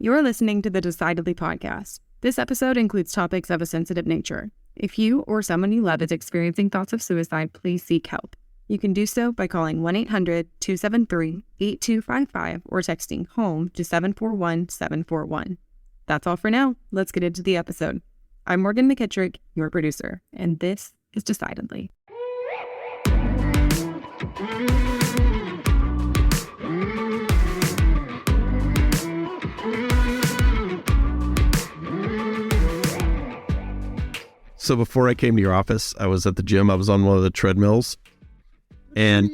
You're listening to the Decidedly podcast. This episode includes topics of a sensitive nature. If you or someone you love is experiencing thoughts of suicide, please seek help. You can do so by calling 1-800-273-8255 or texting HOME to 741-741. That's all for now. Let's get into the episode. I'm Morgan McKittrick, your producer, and this is Decidedly. So before I came to your office, I was at the gym. I was on one of the treadmills. And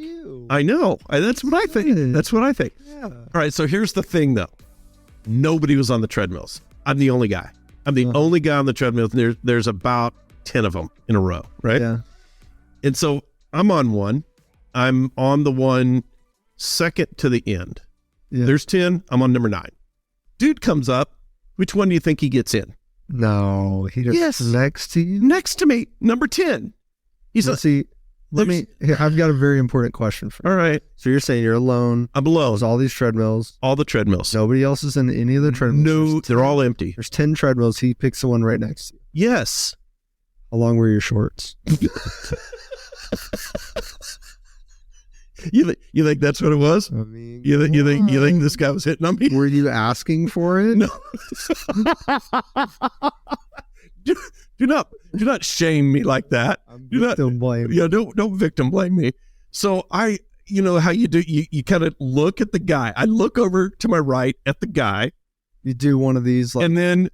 I know. That's what I think. That's what I think. Yeah. All right. So here's the thing, though. Nobody was on the treadmills. I'm the only guy. I'm the only guy on the treadmill. There's about 10 of them in a row, right? Yeah. And so I'm on one. I'm on the one second to the end. Yeah. There's 10. I'm on number 9. Dude comes up. Which one do you think he gets in? No, he just next to you? Next to me, number 10. He's I've got a very important question for you. All right. So you're saying you're alone. I'm alone. There's all these treadmills. All the treadmills. Nobody else is in any of the treadmills. No, they're all empty. There's 10 treadmills. He picks the one right next to you. Yes. How long were your shorts? You think that's what it was? I mean, you think this guy was hitting on me? Were you asking for it? No. do not shame me like that. Victim blame. Yeah, don't victim blame me. So how you do, you kind of look at the guy. I look over to my right at the guy. You do one of these, and then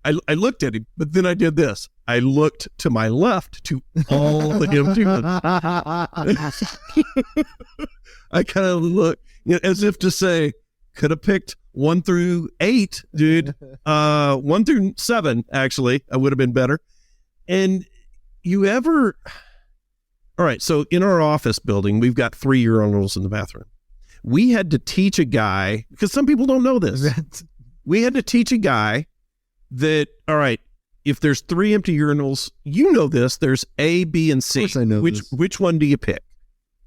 I looked at him, but then I did this. I looked to my left to all the empty ones. I kind of looked as if to say, could have picked 1 through 8, dude. 1 through 7, actually, I would have been better. And all right, so in our office building, we've got 3 urinals in the bathroom. We had to teach a guy, because some people don't know this. We had to teach a guy that, all right, if there's 3 empty urinals, you know this, there's A, B, and C. Of course I know which one do you pick?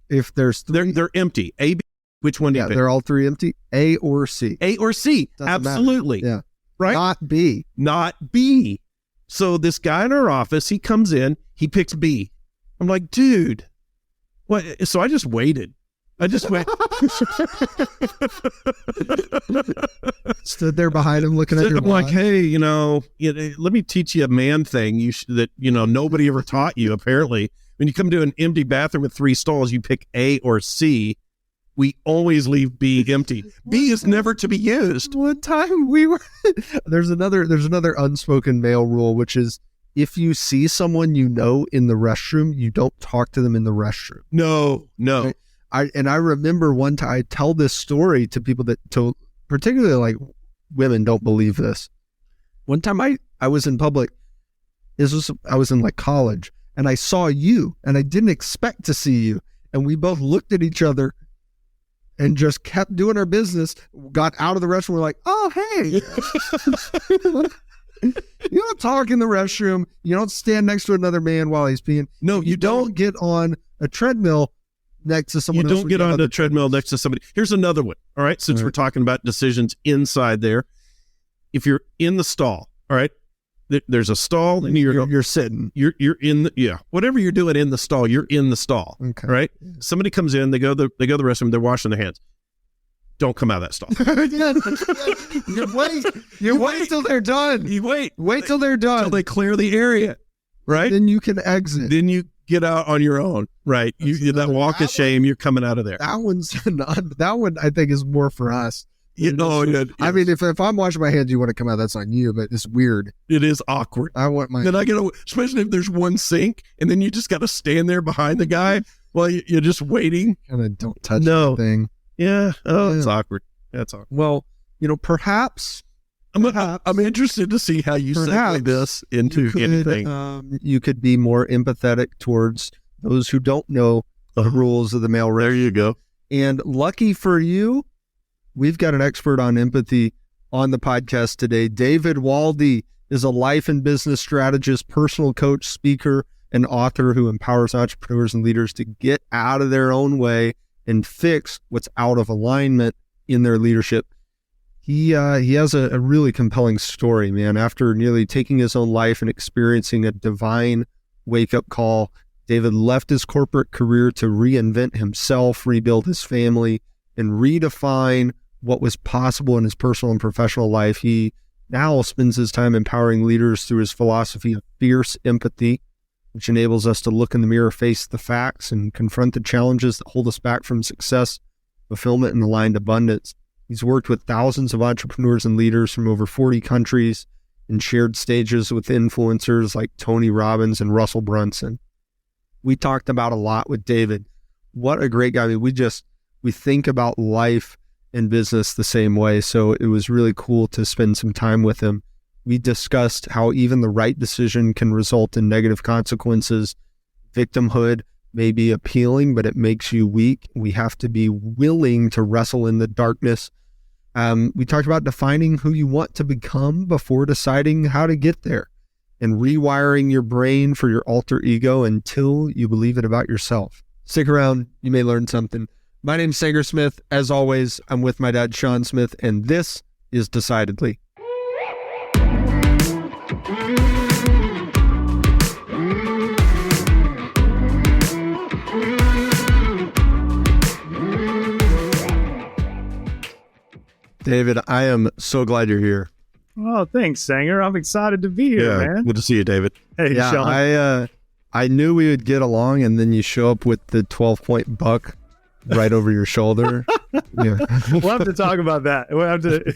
If there's 3, they're empty. A, B, which one do you pick? They're all 3 empty. A or C. A or C. Doesn't Absolutely. matter. Yeah. Right? Not B. Not B. So this guy in our office, he comes in, he picks B. I'm like, dude, what? So I just waited. Stood there behind him looking at your I'm like, hey, let me teach you a man thing that nobody ever taught you, apparently. When you come to an empty bathroom with 3 stalls, you pick A or C. We always leave B empty. B is never to be used. One time there's another unspoken male rule, which is if you see someone in the restroom, you don't talk to them in the restroom. No. Right? I remember one time I tell this story to people particularly like women don't believe this. One time I was in public. I was in like college and I saw you and I didn't expect to see you. And we both looked at each other and just kept doing our business, got out of the restroom. We're like, oh, hey, you don't talk in the restroom. You don't stand next to another man while he's peeing. No, you don't get on a treadmill next to someone else. You don't get on the treadmill next to somebody. Here's another one. All right. Since we're talking about decisions inside there, if you're in the stall, all right, there's a stall and you're sitting, you're in whatever you're doing in the stall, you're in the stall. Okay. Right. Somebody comes in, they go to the restroom, they're washing their hands. Don't come out of that stall. You wait till they're done. You wait till they're done. Till they clear the area. Right. Then you can exit. Then you get out on your own, right? That walk of shame, you're coming out of there. That one I think is more for us. I mean, if I'm washing my hands, you want to come out, that's on you, but it's weird. It is awkward. Then I especially if there's one sink, and then you just got to stand there behind the guy while you're just waiting. Kind of don't touch anything. Yeah. It's awkward. That's awkward. Well, perhaps I'm interested to see how you segue this into anything. You could be more empathetic towards those who don't know the rules of the male race. There you go. And lucky for you, we've got an expert on empathy on the podcast today. David Waldy is a life and business strategist, personal coach, speaker, and author who empowers entrepreneurs and leaders to get out of their own way and fix what's out of alignment in their leadership. He has a really compelling story, man. After nearly taking his own life and experiencing a divine wake-up call, David left his corporate career to reinvent himself, rebuild his family, and redefine what was possible in his personal and professional life. He now spends his time empowering leaders through his philosophy of fierce empathy, which enables us to look in the mirror, face the facts, and confront the challenges that hold us back from success, fulfillment, and aligned abundance. He's worked with thousands of entrepreneurs and leaders from over 40 countries and shared stages with influencers like Tony Robbins and Russell Brunson. We talked about a lot with David. What a great guy. I mean, we think about life and business the same way. So it was really cool to spend some time with him. We discussed how even the right decision can result in negative consequences. Victimhood may be appealing, but it makes you weak. We have to be willing to wrestle in the darkness. We talked about defining who you want to become before deciding how to get there, and rewiring your brain for your alter ego until you believe it about yourself. Stick around. You may learn something. My name's Sanger Smith. As always, I'm with my dad, Sean Smith, and this is Decidedly. David, I am so glad you're here. Oh, thanks, Sanger. I'm excited to be here, man. Good to see you, David. Hey, Yeah, Sean. I knew we would get along, and then you show up with the 12-point buck right over your shoulder. Yeah. We'll have to talk about that. We'll have to.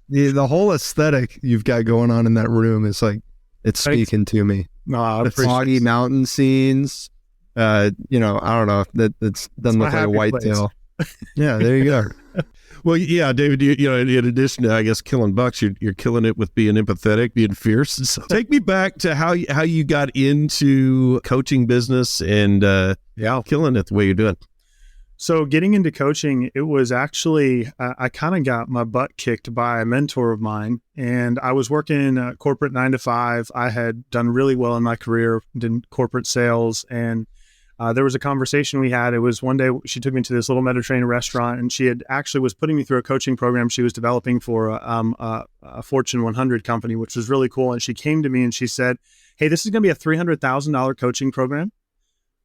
The whole aesthetic you've got going on in that room is like, it's Thanks. speaking to me. No, I The appreciate foggy it. mountain scenes. I don't know. That doesn't my look like a happy whitetail. Yeah, there you go. Well, yeah, David, in addition to, I guess, killing bucks, you're killing it with being empathetic, being fierce. So take me back to how you got into coaching business and killing it the way you're doing. So getting into coaching, it was actually, I kind of got my butt kicked by a mentor of mine, and I was working corporate 9 to 5. I had done really well in my career, did corporate sales, and there was a conversation we had. It was one day she took me to this little Mediterranean restaurant, and she had actually was putting me through a coaching program she was developing for a Fortune 100 company, which was really cool. And she came to me and she said, "Hey, this is going to be a $300,000 coaching program.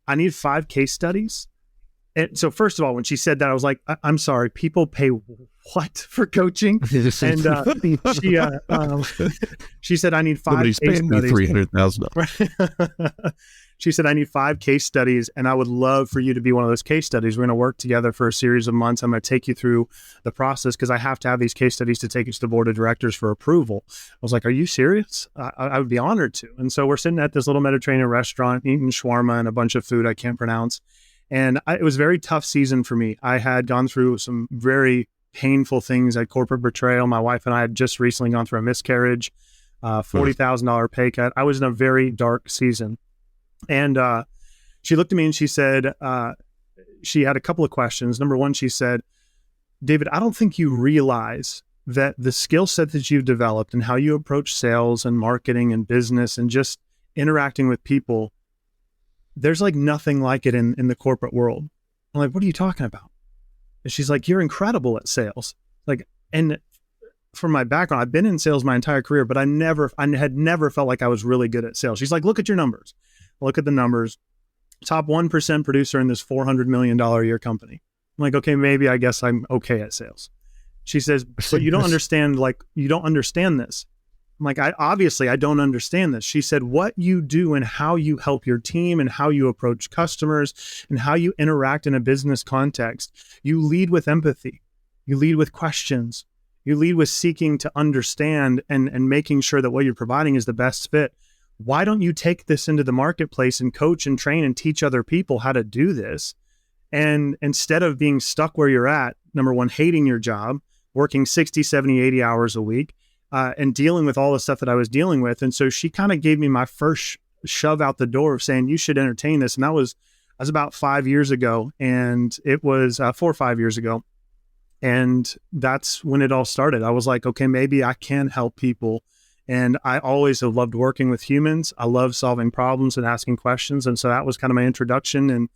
I need 5 case studies." And so first of all, when she said that, I was like, I'm sorry, people pay what for coaching? And she said, I need 5 Nobody's case paying me studies. $300,000. She said, I need 5 case studies, and I would love for you to be one of those case studies. We're going to work together for a series of months. I'm going to take you through the process because I have to have these case studies to take it to the board of directors for approval. I was like, are you serious? I would be honored to. And so we're sitting at this little Mediterranean restaurant, eating shawarma and a bunch of food I can't pronounce. And it was a very tough season for me. I had gone through some very painful things at corporate betrayal. My wife and I had just recently gone through a miscarriage, $40,000 pay cut. I was in a very dark season. And she looked at me and she said, she had a couple of questions. Number one, she said, David, I don't think you realize that the skill set that you've developed and how you approach sales and marketing and business and just interacting with people, there's like nothing like it in the corporate world. I'm like, what are you talking about? And she's like, you're incredible at sales. Like, and from my background, I've been in sales my entire career, but I had never felt like I was really good at sales. She's like, look at your numbers. Look at the numbers. Top 1% producer in this $400 million a year company. I'm like, okay, maybe I guess I'm okay at sales. She says, but you don't understand, you don't understand this. I'm like, I don't understand this. She said, what you do and how you help your team and how you approach customers and how you interact in a business context, you lead with empathy. You lead with questions. You lead with seeking to understand and making sure that what you're providing is the best fit. Why don't you take this into the marketplace and coach and train and teach other people how to do this? And instead of being stuck where you're at, number one, hating your job, working 60, 70, 80 hours a week, and dealing with all the stuff that I was dealing with. And so she kind of gave me my first shove out the door of saying, you should entertain this. And that was about 5 years ago. And it was 4 or 5 years ago. And that's when it all started. I was like, okay, maybe I can help people. And I always have loved working with humans. I love solving problems and asking questions. And so that was kind of my introduction. And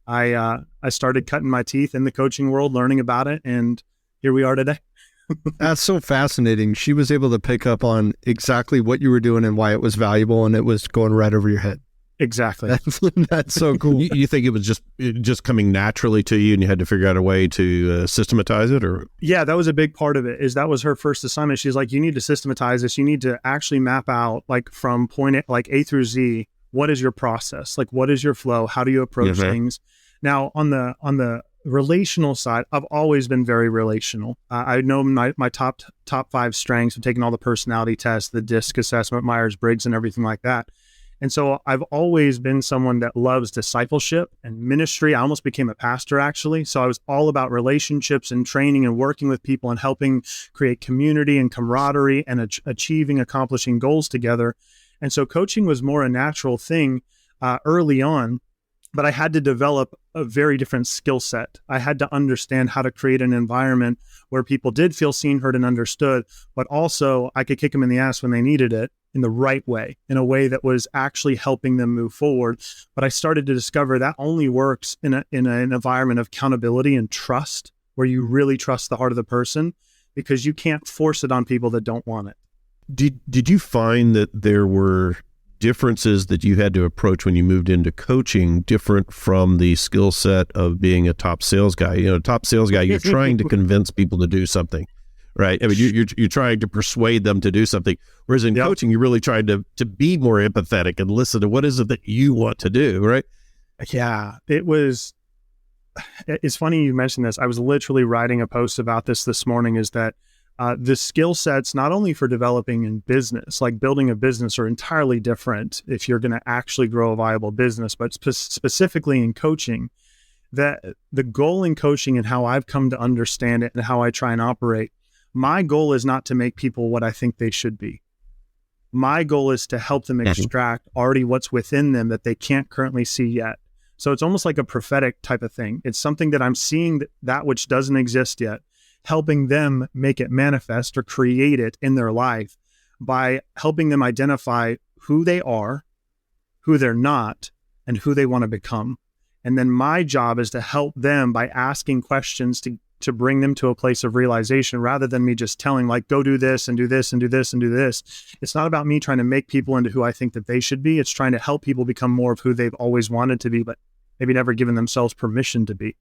I started cutting my teeth in the coaching world, learning about it. And here we are today. That's so fascinating. She was able to pick up on exactly what you were doing and why it was valuable, and it was going right over your head. Exactly. That's so cool. You think it was just coming naturally to you and you had to figure out a way to systematize it? Or Yeah, that was a big part of it. Is that was her first assignment. She's like, you need to systematize this. You need to actually map out, like, from point A, like A through Z, what is your process? Like, what is your flow? How do you approach things? Now, on the relational side, I've always been very relational. I know my top 5 strengths. I've taken all the personality tests, the DISC assessment, Myers-Briggs, and everything like that. And so I've always been someone that loves discipleship and ministry. I almost became a pastor, actually. So I was all about relationships and training and working with people and helping create community and camaraderie and accomplishing goals together. And so coaching was more a natural thing early on, but I had to develop a very different skill set. I had to understand how to create an environment where people did feel seen, heard, and understood, but also I could kick them in the ass when they needed it, in the right way, in a way that was actually helping them move forward. But I started to discover that only works in an environment of accountability and trust, where you really trust the heart of the person, because you can't force it on people that don't want it. did you find that there were differences that you had to approach when you moved into coaching different from the skill set of being a top sales guy? You know, top sales guy, you're trying to convince people to do something, right? I mean, you're trying to persuade them to do something. Whereas in coaching, you're really trying to be more empathetic and listen to what is it that you want to do, right? Yeah, it's funny you mentioned this. I was literally writing a post about this morning, is that the skill sets, not only for developing in business, like building a business, are entirely different if you're going to actually grow a viable business, but specifically in coaching, that the goal in coaching and how I've come to understand it and how I try and operate, my goal is not to make people what I think they should be. My goal is to help them extract already what's within them that they can't currently see yet. So it's almost like a prophetic type of thing. It's something that I'm seeing that which doesn't exist yet, helping them make it manifest or create it in their life by helping them identify who they are, who they're not, and who they want to become. And then my job is to help them by asking questions to bring them to a place of realization, rather than me just telling, like, go do this and do this and do this and do this. It's not about me trying to make people into who I think that they should be. It's trying to help people become more of who they've always wanted to be, but maybe never given themselves permission to be.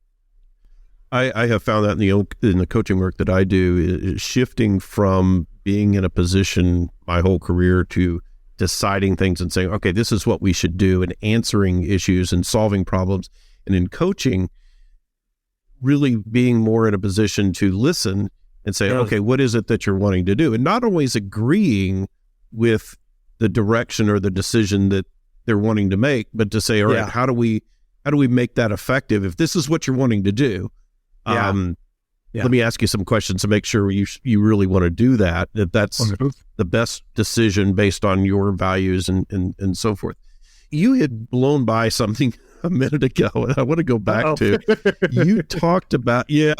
I have found that in the coaching work that I do, is shifting from being in a position my whole career to deciding things and saying, okay, this is what we should do, and answering issues and solving problems. And in coaching, really being more in a position to listen and say, okay, what is it that you're wanting to do? And not always agreeing with the direction or the decision that they're wanting to make, but to say, all right, how do we make that effective? If this is what you're wanting to do, let me ask you some questions to make sure you really want to do that's the best decision based on your values and so forth. You had blown by something a minute ago, and I want to go back to, you talked about, I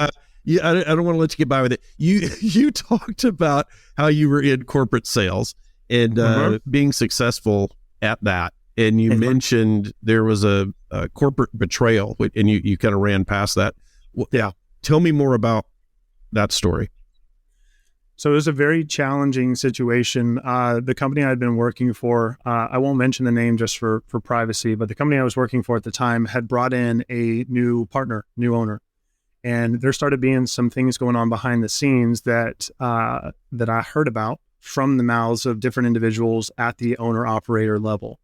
don't want to let you get by with it. You talked about how you were in corporate sales and being successful at that. And you mentioned there was a corporate betrayal, and you kind of ran past that. Tell me more about that story. So it was a very challenging situation. The company I had been working for, I won't mention the name just for privacy, but the company I was working for at the time had brought in a new partner, new owner. And there started being some things going on behind the scenes that I heard about from the mouths of different individuals at the owner-operator level.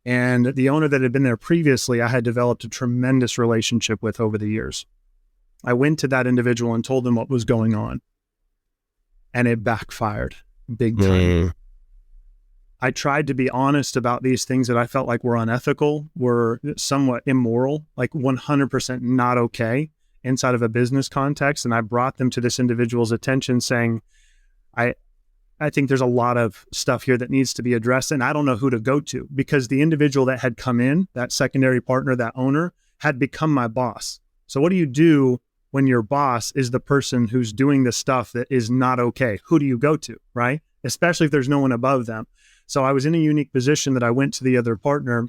And the owner that had been there previously, I had developed a tremendous relationship with over the years. I went to that individual and told them what was going on, and it backfired big time. I tried to be honest about these things that I felt like were unethical, were somewhat immoral, like 100% not okay inside of a business context. And I brought them to this individual's attention saying, I think there's a lot of stuff here that needs to be addressed, and I don't know who to go to, because the individual that had come in, that secondary partner, that owner, had become my boss. So what do you do when your boss is the person who's doing the stuff that is not okay? Who do you go to, right? Especially if there's no one above them. So I was in a unique position that I went to the other partner,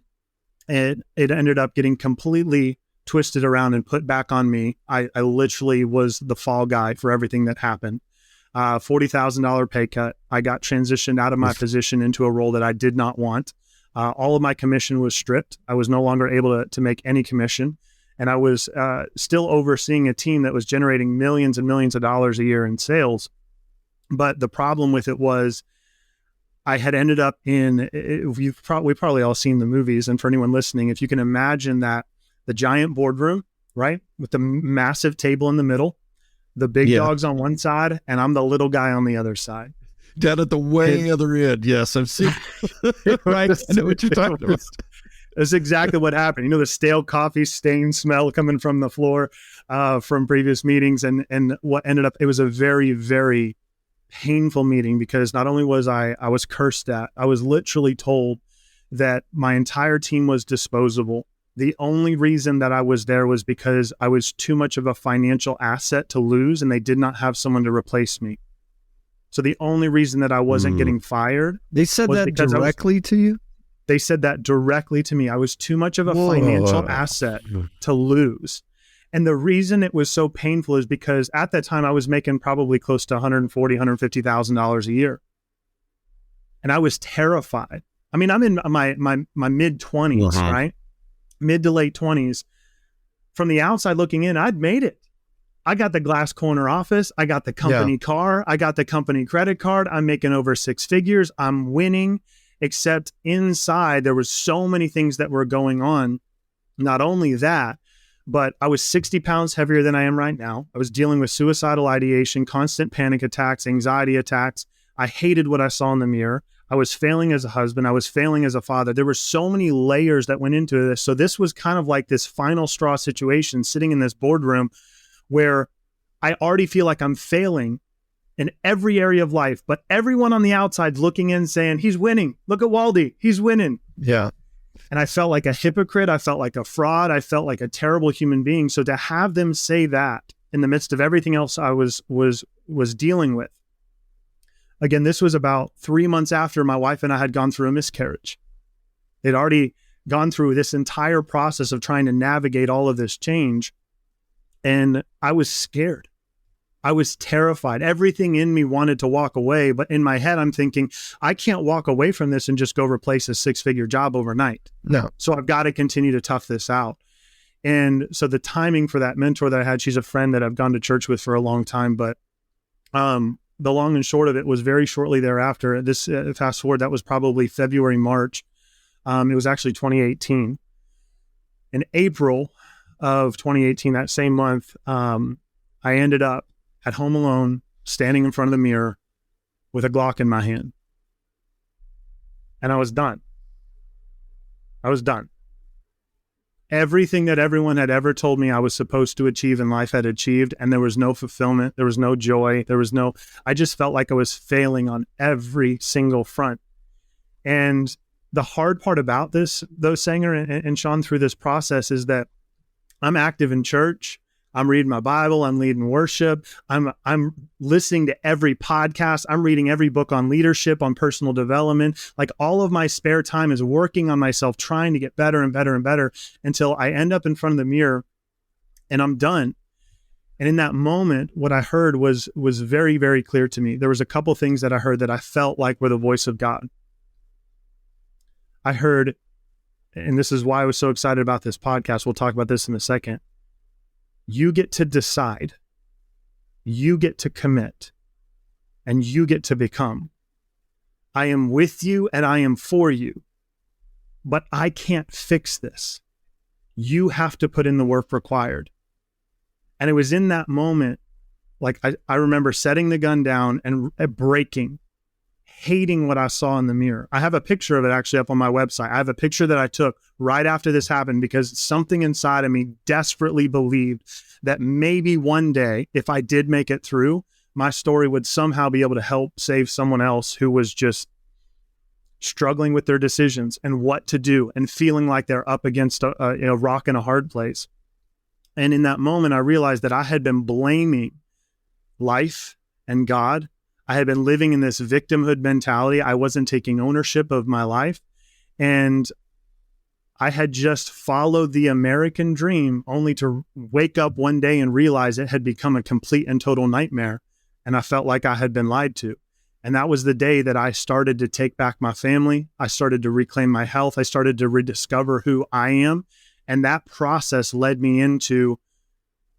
and it ended up getting completely twisted around and put back on me. I literally was the fall guy for everything that happened. $40,000 pay cut. I got transitioned out of my position into a role that I did not want. All of my commission was stripped. I was no longer able to make any commission. And I was still overseeing a team that was generating millions and millions of dollars a year in sales. But the problem with it was I had ended up we've probably all seen the movies. And for anyone listening, if you can imagine that the giant boardroom, right, with the massive table in the middle, the big dogs on one side, and I'm the little guy on the other side. Down at the other end. Yes, I've seen. Right. I know what you're talking about. That's exactly what happened. You know, the stale coffee stain smell coming from the floor from previous meetings. And what ended up, it was a very, very painful meeting because not only was I was cursed at, I was literally told that my entire team was disposable. The only reason that I was there was because I was too much of a financial asset to lose and they did not have someone to replace me. So the only reason that I wasn't getting fired. They said that directly to you? They said that directly to me. I was too much of a financial asset to lose. And the reason it was so painful is because at that time I was making probably close to $140,000, $150,000 a year. And I was terrified. I mean, I'm in my mid 20s, right? Mid to late 20s. From the outside looking in, I'd made it. I got the glass corner office. I got the company car. I got the company credit card. I'm making over 6 figures. I'm winning. Except inside, there was so many things that were going on. Not only that, but I was 60 pounds heavier than I am right now. I was dealing with suicidal ideation, constant panic attacks, anxiety attacks. I hated what I saw in the mirror. I was failing as a husband. I was failing as a father. There were so many layers that went into this. So this was kind of like this final straw situation sitting in this boardroom where I already feel like I'm failing in every area of life, but everyone on the outside looking in saying, he's winning. Look at Waldy. He's winning. Yeah. And I felt like a hypocrite. I felt like a fraud. I felt like a terrible human being. So to have them say that in the midst of everything else I was dealing with. Again, this was about 3 months after my wife and I had gone through a miscarriage. They'd already gone through this entire process of trying to navigate all of this change. And I was scared. I was terrified. Everything in me wanted to walk away. But in my head, I'm thinking, I can't walk away from this and just go replace a 6-figure job overnight. No. So I've got to continue to tough this out. And so the timing for that mentor that I had, she's a friend that I've gone to church with for a long time. But the long and short of it was very shortly thereafter, this fast forward, that was probably February, March. It was actually 2018. In April of 2018, that same month, I ended up at home alone, standing in front of the mirror with a Glock in my hand. And I was done. I was done. Everything that everyone had ever told me I was supposed to achieve in life had achieved, and there was no fulfillment. There was no joy. I just felt like I was failing on every single front. And the hard part about this, though, Sanger and Sean, through this process is that I'm active in church. I'm reading my Bible. I'm leading worship. I'm listening to every podcast. I'm reading every book on leadership, on personal development. Like all of my spare time is working on myself, trying to get better and better and better until I end up in front of the mirror and I'm done. And in that moment, what I heard was very, very clear to me. There was a couple things that I heard that I felt like were the voice of God. I heard, and this is why I was so excited about this podcast. We'll talk about this in a second. You get to decide, you get to commit, and you get to become. I am with you and I am for you, but I can't fix this. You have to put in the work required. And it was in that moment, like I remember setting the gun down and breaking, hating what I saw in the mirror. I have a picture of it actually up on my website. I have a picture that I took right after this happened because something inside of me desperately believed that maybe one day, if I did make it through, my story would somehow be able to help save someone else who was just struggling with their decisions and what to do and feeling like they're up against a rock in a hard place. And in that moment, I realized that I had been blaming life and God. I had been living in this victimhood mentality. I wasn't taking ownership of my life. And I had just followed the American dream only to wake up one day and realize it had become a complete and total nightmare. And I felt like I had been lied to. And that was the day that I started to take back my family. I started to reclaim my health. I started to rediscover who I am. And that process led me into,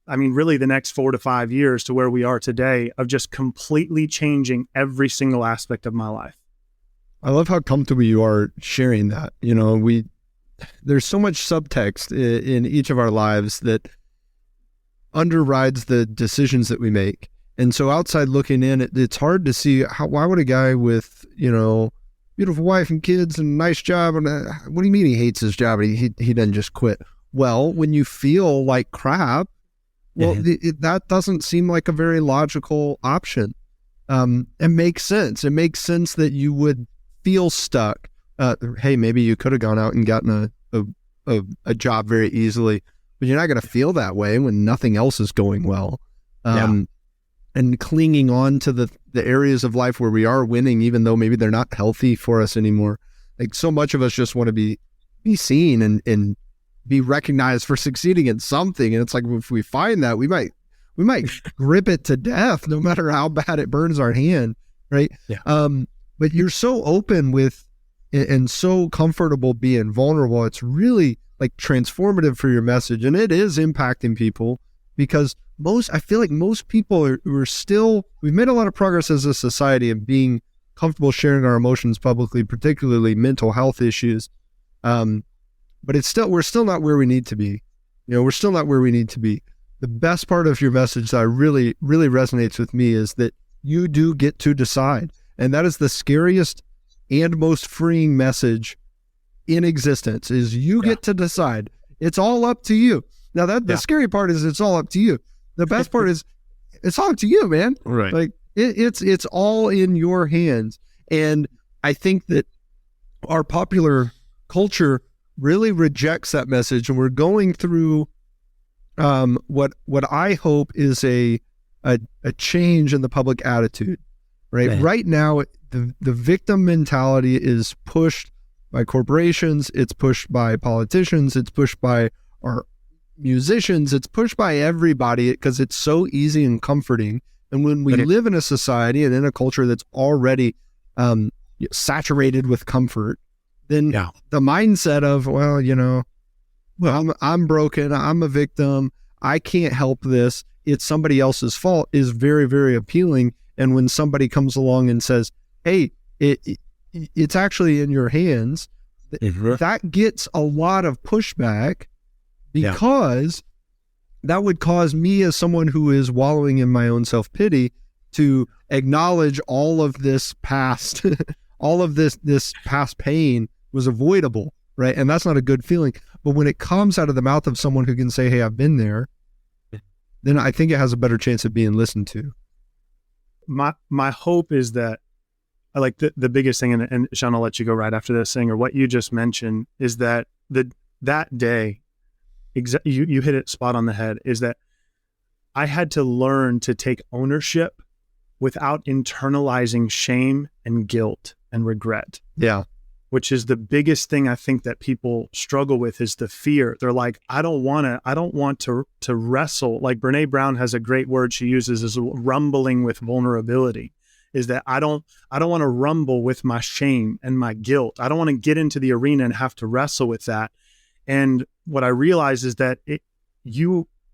really the next 4 to 5 years to where we are today, of just completely changing every single aspect of my life. I love how comfortable you are sharing that. There's so much subtext in each of our lives that underrides the decisions that we make. And so outside looking in, it's hard to see why would a guy with, beautiful wife and kids and nice job, and what do you mean he hates his job and he doesn't just quit? Well, when you feel like crap, that doesn't seem like a very logical option. It makes sense. It makes sense that you would feel stuck. Hey, maybe you could have gone out and gotten a job very easily, but you're not going to feel that way when nothing else is going well. And clinging on to the areas of life where we are winning, even though maybe they're not healthy for us anymore. Like, so much of us just want to be seen and be recognized for succeeding in something. And it's like, if we find that, we might grip it to death, no matter how bad it burns our hand. Right. Yeah. But you're so open with and so comfortable being vulnerable. It's really like transformative for your message. And it is impacting people, because I feel like most people we've made a lot of progress as a society of being comfortable sharing our emotions publicly, particularly mental health issues. But we're still not where we need to be. We're still not where we need to be. The best part of your message that really, really resonates with me is that you do get to decide. And that is the scariest and most freeing message in existence, is you get to decide. It's all up to you. Now the scary part is it's all up to you. The best part is it's all up to you, man. Right. Like it's all in your hands. And I think that our popular culture really rejects that message. And we're going through what I hope is a change in the public attitude. Right. Right now, the victim mentality is pushed by corporations. It's pushed by politicians. It's pushed by our musicians. It's pushed by everybody, because it's so easy and comforting. And when we live in a society and in a culture that's already saturated with comfort, then the mindset of, I'm broken, I'm a victim, I can't help this, it's somebody else's fault, is very, very appealing. And when somebody comes along and says, hey, it's actually in your hands, that gets a lot of pushback, because that would cause me, as someone who is wallowing in my own self-pity, to acknowledge all of this past, all of this past pain was avoidable, right? And that's not a good feeling. But when it comes out of the mouth of someone who can say, hey, I've been there, then I think it has a better chance of being listened to. My hope is that, like the biggest thing, and Sean, I'll let you go right after this thing, or what you just mentioned, is that that day, you hit it spot on the head, is that I had to learn to take ownership without internalizing shame and guilt and regret. Yeah. Which is the biggest thing I think that people struggle with, is the fear. They're like, I don't want to wrestle. Like Brene Brown has a great word she uses, is rumbling with vulnerability. Is that I don't want to rumble with my shame and my guilt. I don't want to get into the arena and have to wrestle with that. And what I realize is that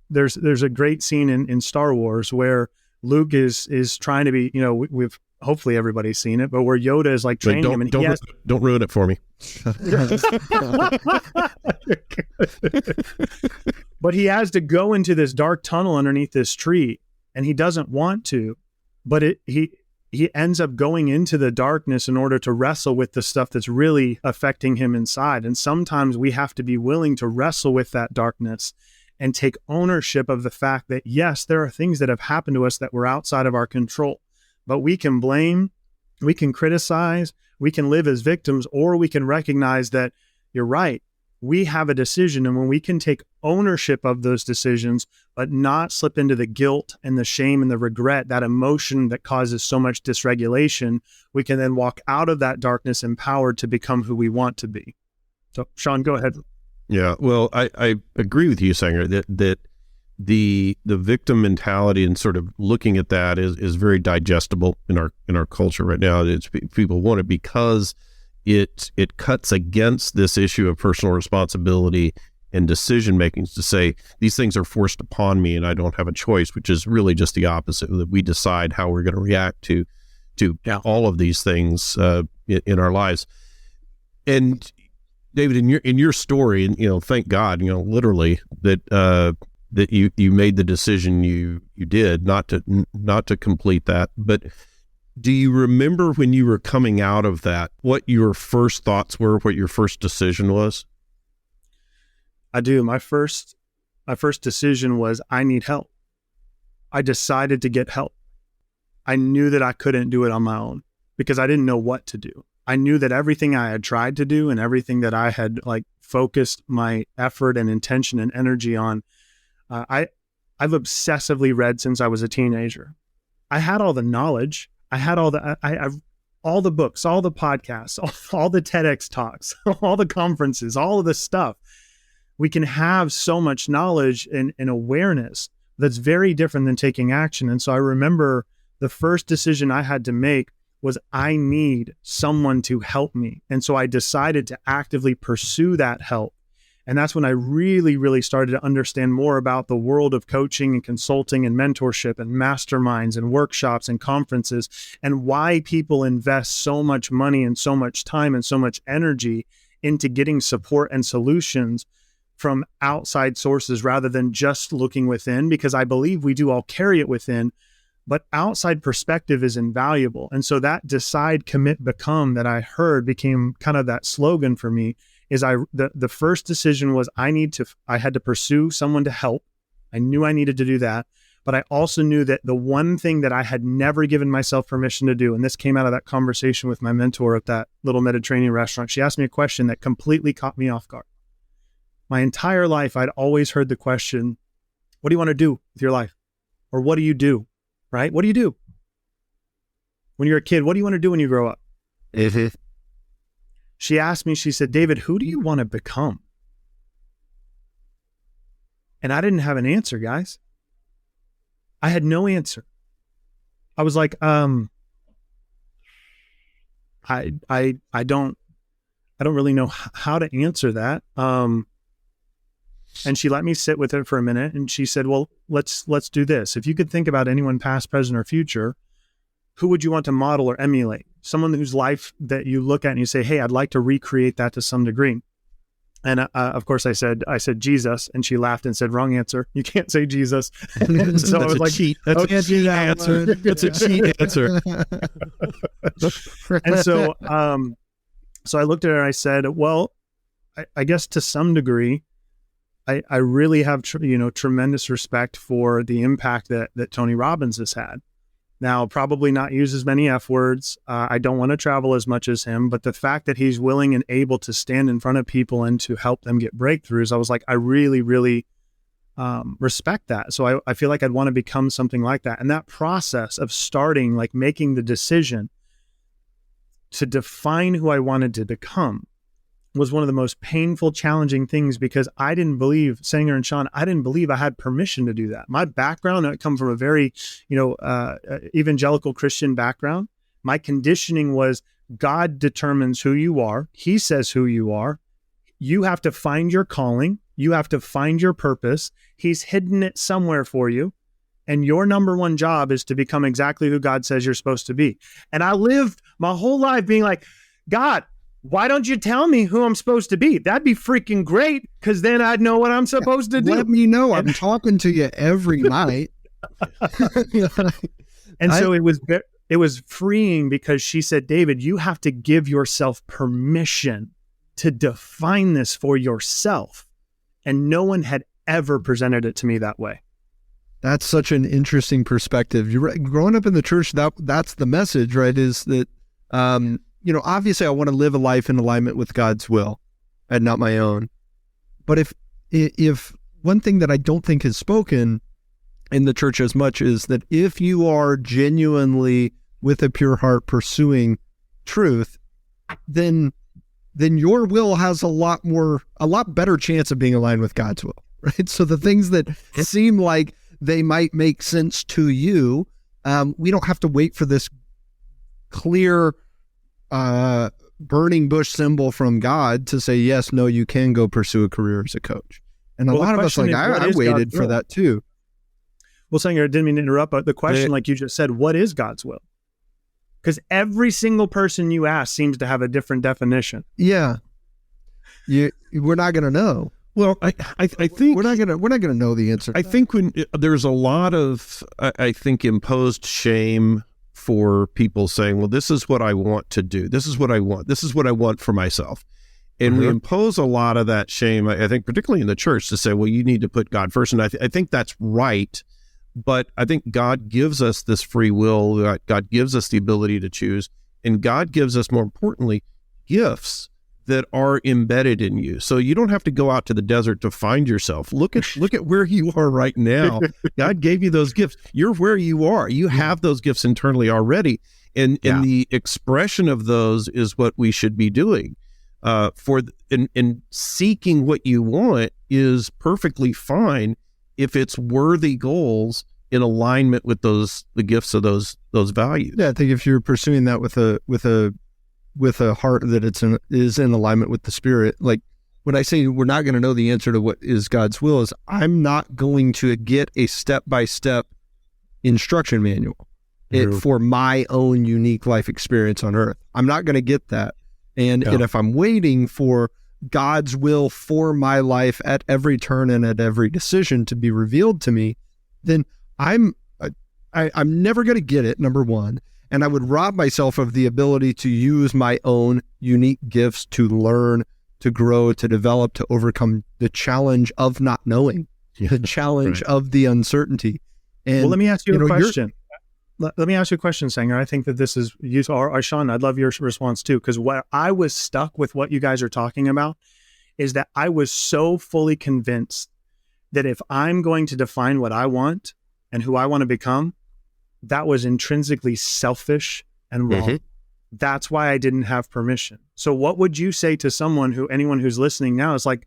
there's a great scene in Star Wars where Luke is trying to be, we've hopefully everybody's seen it, but where Yoda is like training him, and don't ruin it for me. But he has to go into this dark tunnel underneath this tree, and he doesn't want to, but he ends up going into the darkness in order to wrestle with the stuff that's really affecting him inside. And sometimes we have to be willing to wrestle with that darkness and take ownership of the fact that, yes, there are things that have happened to us that were outside of our control, but we can blame, we can criticize, we can live as victims, or we can recognize that you're right. We have a decision, and when we can take ownership of those decisions, but not slip into the guilt and the shame and the regret, that emotion that causes so much dysregulation, we can then walk out of that darkness empowered to become who we want to be. So, Sean, go ahead. Yeah. Well, I agree with you, Sanger, that the victim mentality and sort of looking at that is very digestible in our culture right now. It's people want it because it cuts against this issue of personal responsibility and decision making, to say these things are forced upon me and I don't have a choice, which is really just the opposite, that we decide how we're going to react to all of these things in our lives. And David, in your story, and thank God, literally that you made the decision you did not to complete that. But do you remember when you were coming out of that, what your first thoughts were, what your first decision was? I do. My first decision was, I need help. I decided to get help. I knew that I couldn't do it on my own because I didn't know what to do. I knew that everything I had tried to do and everything that I had focused my effort and intention and energy on, I've obsessively read since I was a teenager. I had all the knowledge. I had all the books, all the podcasts, all the TEDx talks, all the conferences, all of this stuff. We can have so much knowledge and awareness that's very different than taking action. And so I remember the first decision I had to make was, I need someone to help me. And so I decided to actively pursue that help. And that's when I really, really started to understand more about the world of coaching and consulting and mentorship and masterminds and workshops and conferences, and why people invest so much money and so much time and so much energy into getting support and solutions from outside sources rather than just looking within, because I believe we do all carry it within, but outside perspective is invaluable. And so that decide, commit, become that I heard became kind of that slogan for me. Is the first decision was, I had to pursue someone to help. I knew I needed to do that, but I also knew that the one thing that I had never given myself permission to do, and this came out of that conversation with my mentor at that little Mediterranean restaurant. She asked me a question that completely caught me off guard. My entire life, I'd always heard the question, what do you want to do with your life? Or what do you do? Right? What do you do? When you're a kid, what do you want to do when you grow up? Mm-hmm. She asked me, she said, David, who do you want to become? And I didn't have an answer, guys. I had no answer. I was like, I don't really know how to answer that. And she let me sit with it for a minute, and she said, well, let's do this. If you could think about anyone past, present, or future, who would you want to model or emulate? Someone whose life that you look at and you say, hey, I'd like to recreate that to some degree. And of course I said Jesus, and she laughed and said, wrong answer. You can't say Jesus. So I was like, cheat. That's a cheat answer. That's a cheat answer. And so, so I looked at her and I said, well, I guess to some degree, I really have, tremendous respect for the impact that Tony Robbins has had. Now, probably not use as many F words. I don't want to travel as much as him, but the fact that he's willing and able to stand in front of people and to help them get breakthroughs, I was like, I really, really respect that. So I feel like I'd want to become something like that. And that process of starting, making the decision to define who I wanted to become, was one of the most painful, challenging things, because I didn't believe, Sanger and Sean, I didn't believe I had permission to do that. My background, I come from a very, evangelical Christian background. My conditioning was, God determines who you are. He says who you are. You have to find your calling. You have to find your purpose. He's hidden it somewhere for you. And your number one job is to become exactly who God says you're supposed to be. And I lived my whole life being like, God, why don't you tell me who I'm supposed to be? That'd be freaking great, because then I'd know what I'm supposed to do. Let me know. I'm talking to you every night. And so it was freeing, because she said, David, you have to give yourself permission to define this for yourself. And no one had ever presented it to me that way. That's such an interesting perspective. You're right. Growing up in the church, that's the message, right? Is that, obviously I want to live a life in alignment with God's will and not my own. But if one thing that I don't think is spoken in the church as much is that if you are genuinely with a pure heart pursuing truth, then then your will has a lot better chance of being aligned with God's will, right? So the things that seem like they might make sense to you, we don't have to wait for this clear burning bush symbol from God to say, yes, no, you can go pursue a career as a coach. And a lot of us, like, I waited for that too. Well, Sanger, I didn't mean to interrupt, but the question, like you just said, what is God's will? Because every single person you ask seems to have a different definition. Yeah. We're not going to know. Well, I think we're not gonna know the answer. I think when there's a lot of I think imposed shame for people saying, well, this is what I want to do. This is what I want. This is what I want for myself. And we impose a lot of that shame, I think, particularly in the church, to say, well, you need to put God first. And I think that's right. But I think God gives us this free will. God gives us the ability to choose. And God gives us, more importantly, gifts that are embedded in you. So you don't have to go out to the desert to find yourself. Look at where you are right now. God gave you those gifts. You're where you are. You have those gifts internally already. And the expression of those is what we should be doing. And seeking what you want is perfectly fine if it's worthy goals in alignment with the gifts of those values. Yeah, I think if you're pursuing that with a heart that is in alignment with the Spirit, like when I say we're not going to know the answer to what is God's will, is I'm not going to get a step-by-step instruction manual for my own unique life experience on earth. I'm not going to get that. And if I'm waiting for God's will for my life at every turn and at every decision to be revealed to me, then I'm never going to get it, number one. And I would rob myself of the ability to use my own unique gifts to learn, to grow, to develop, to overcome the challenge of not knowing, the challenge of the uncertainty. And, well, let me ask you a question. Let me ask you a question, Sanger. I think that this is useful. Or Sean, I'd love your response too, because what I was stuck with what you guys are talking about is that I was so fully convinced that if I'm going to define what I want and who I want to become, that was intrinsically selfish and wrong. That's why I didn't have permission. So what would you say to anyone who's listening now is like,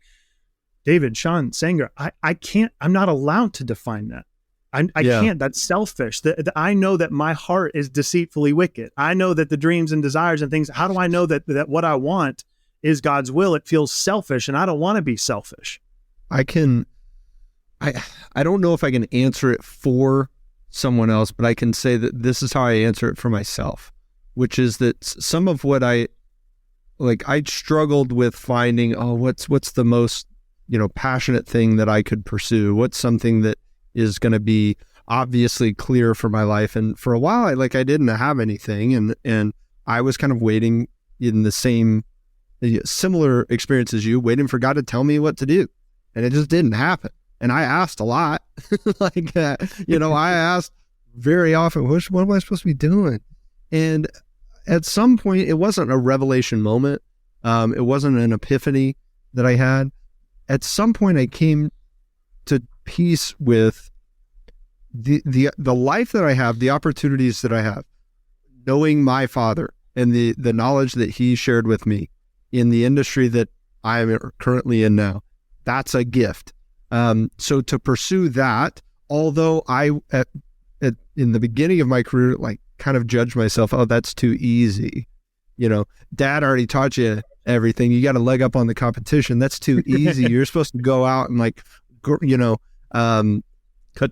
David, Sean, Sanger, I'm not allowed to define that. I can't. That's selfish. I know that my heart is deceitfully wicked. I know that the dreams and desires and things, how do I know that what I want is God's will? It feels selfish and I don't want to be selfish. I don't know if I can answer it for someone else, but I can say that this is how I answer it for myself, which is that some of what I struggled with finding, what's the most, passionate thing that I could pursue? What's something that is going to be obviously clear for my life? And for a while, I didn't have anything. And I was kind of waiting in the same similar experience as you, waiting for God to tell me what to do. And it just didn't happen. And I asked a lot, I asked very often, what am I supposed to be doing? And at some point, it wasn't a revelation moment. It wasn't an epiphany that I had. At some point, I came to peace with the life that I have, the opportunities that I have, knowing my Father and the knowledge that He shared with me in the industry that I am currently in now. That's a gift. So to pursue that, although I in the beginning of my career, kind of judged myself, that's too easy. Dad already taught you everything. You got a leg up on the competition. That's too easy. You're supposed to go out and cut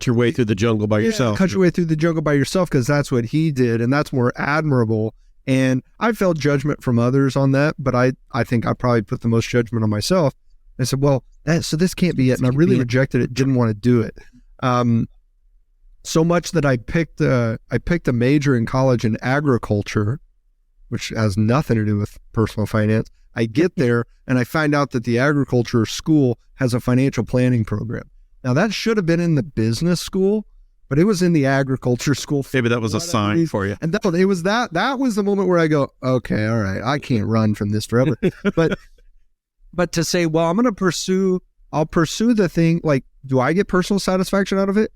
your way through the jungle by yourself. Cut your way through the jungle by yourself, because that's what he did, and that's more admirable. And I felt judgment from others on that, but I think I probably put the most judgment on myself. I said, well, so this can't be it. And I really rejected it, didn't want to do it. So much that I picked a major in college in agriculture, which has nothing to do with personal finance. I get there and I find out that the agriculture school has a financial planning program. Now that should have been in the business school, but it was in the agriculture school. Maybe that was a sign for you. And that was the moment where I go, okay, all right, I can't run from this forever. But to say, well, I'll pursue the thing. Do I get personal satisfaction out of it?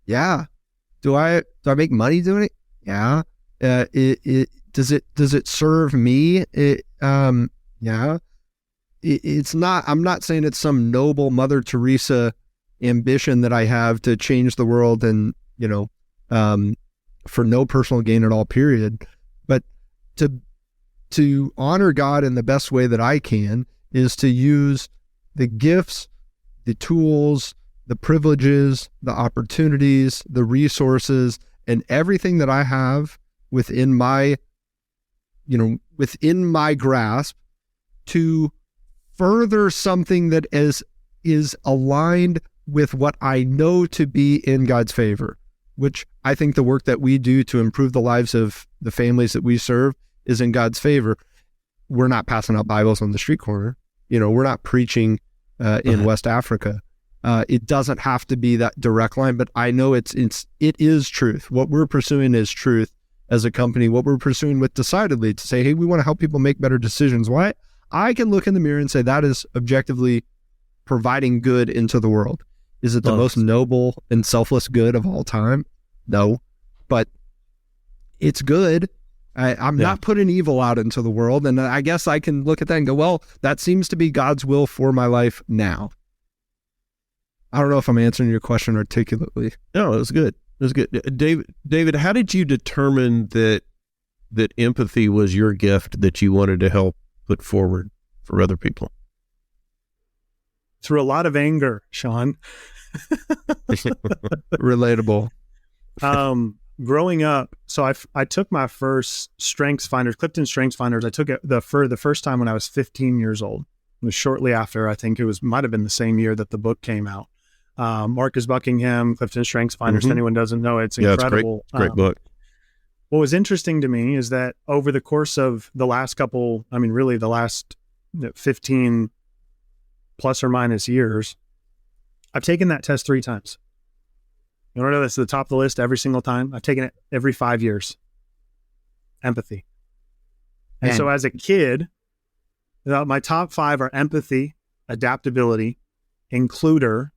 Yeah. Do I make money doing it? Yeah. Does it serve me? Yeah. It's not, I'm not saying it's some noble Mother Teresa ambition that I have to change the world and, for no personal gain at all, period. But to honor God in the best way that I can is to use the gifts, the tools, the privileges, the opportunities, the resources, and everything that I have within my grasp to further something that is aligned with what I know to be in God's favor, which I think the work that we do to improve the lives of the families that we serve is in God's favor. We're not passing out Bibles on the street corner. We're not preaching in West Africa. It doesn't have to be that direct line, but I know it is truth. What we're pursuing is truth as a company. What we're pursuing with Decidedly to say, hey, we want to help people make better decisions. Why? I can look in the mirror and say that is objectively providing good into the world. Is it the most noble and selfless good of all time? No, but it's good. I'm not putting evil out into the world. And I guess I can look at that and go, well, that seems to be God's will for my life now. I don't know if I'm answering your question articulately. No, it was good. It was good. David, how did you determine that empathy was your gift that you wanted to help put forward for other people? Through a lot of anger, Sean. Relatable. Growing up, so I took my first Strengths Finders, Clifton Strengths Finders. I took it the first time when I was 15 years old. It was shortly after, I think might have been the same year that the book came out. Marcus Buckingham, Clifton Strengths Finders. If anyone doesn't know, it's incredible. It's great book. What was interesting to me is that over the course of the last the last 15 plus or minus years, I've taken that test 3 times. You want to know that's at the top of the list every single time? I've taken it every 5 years. Empathy. And so as a kid, my top 5 are empathy, adaptability, includer,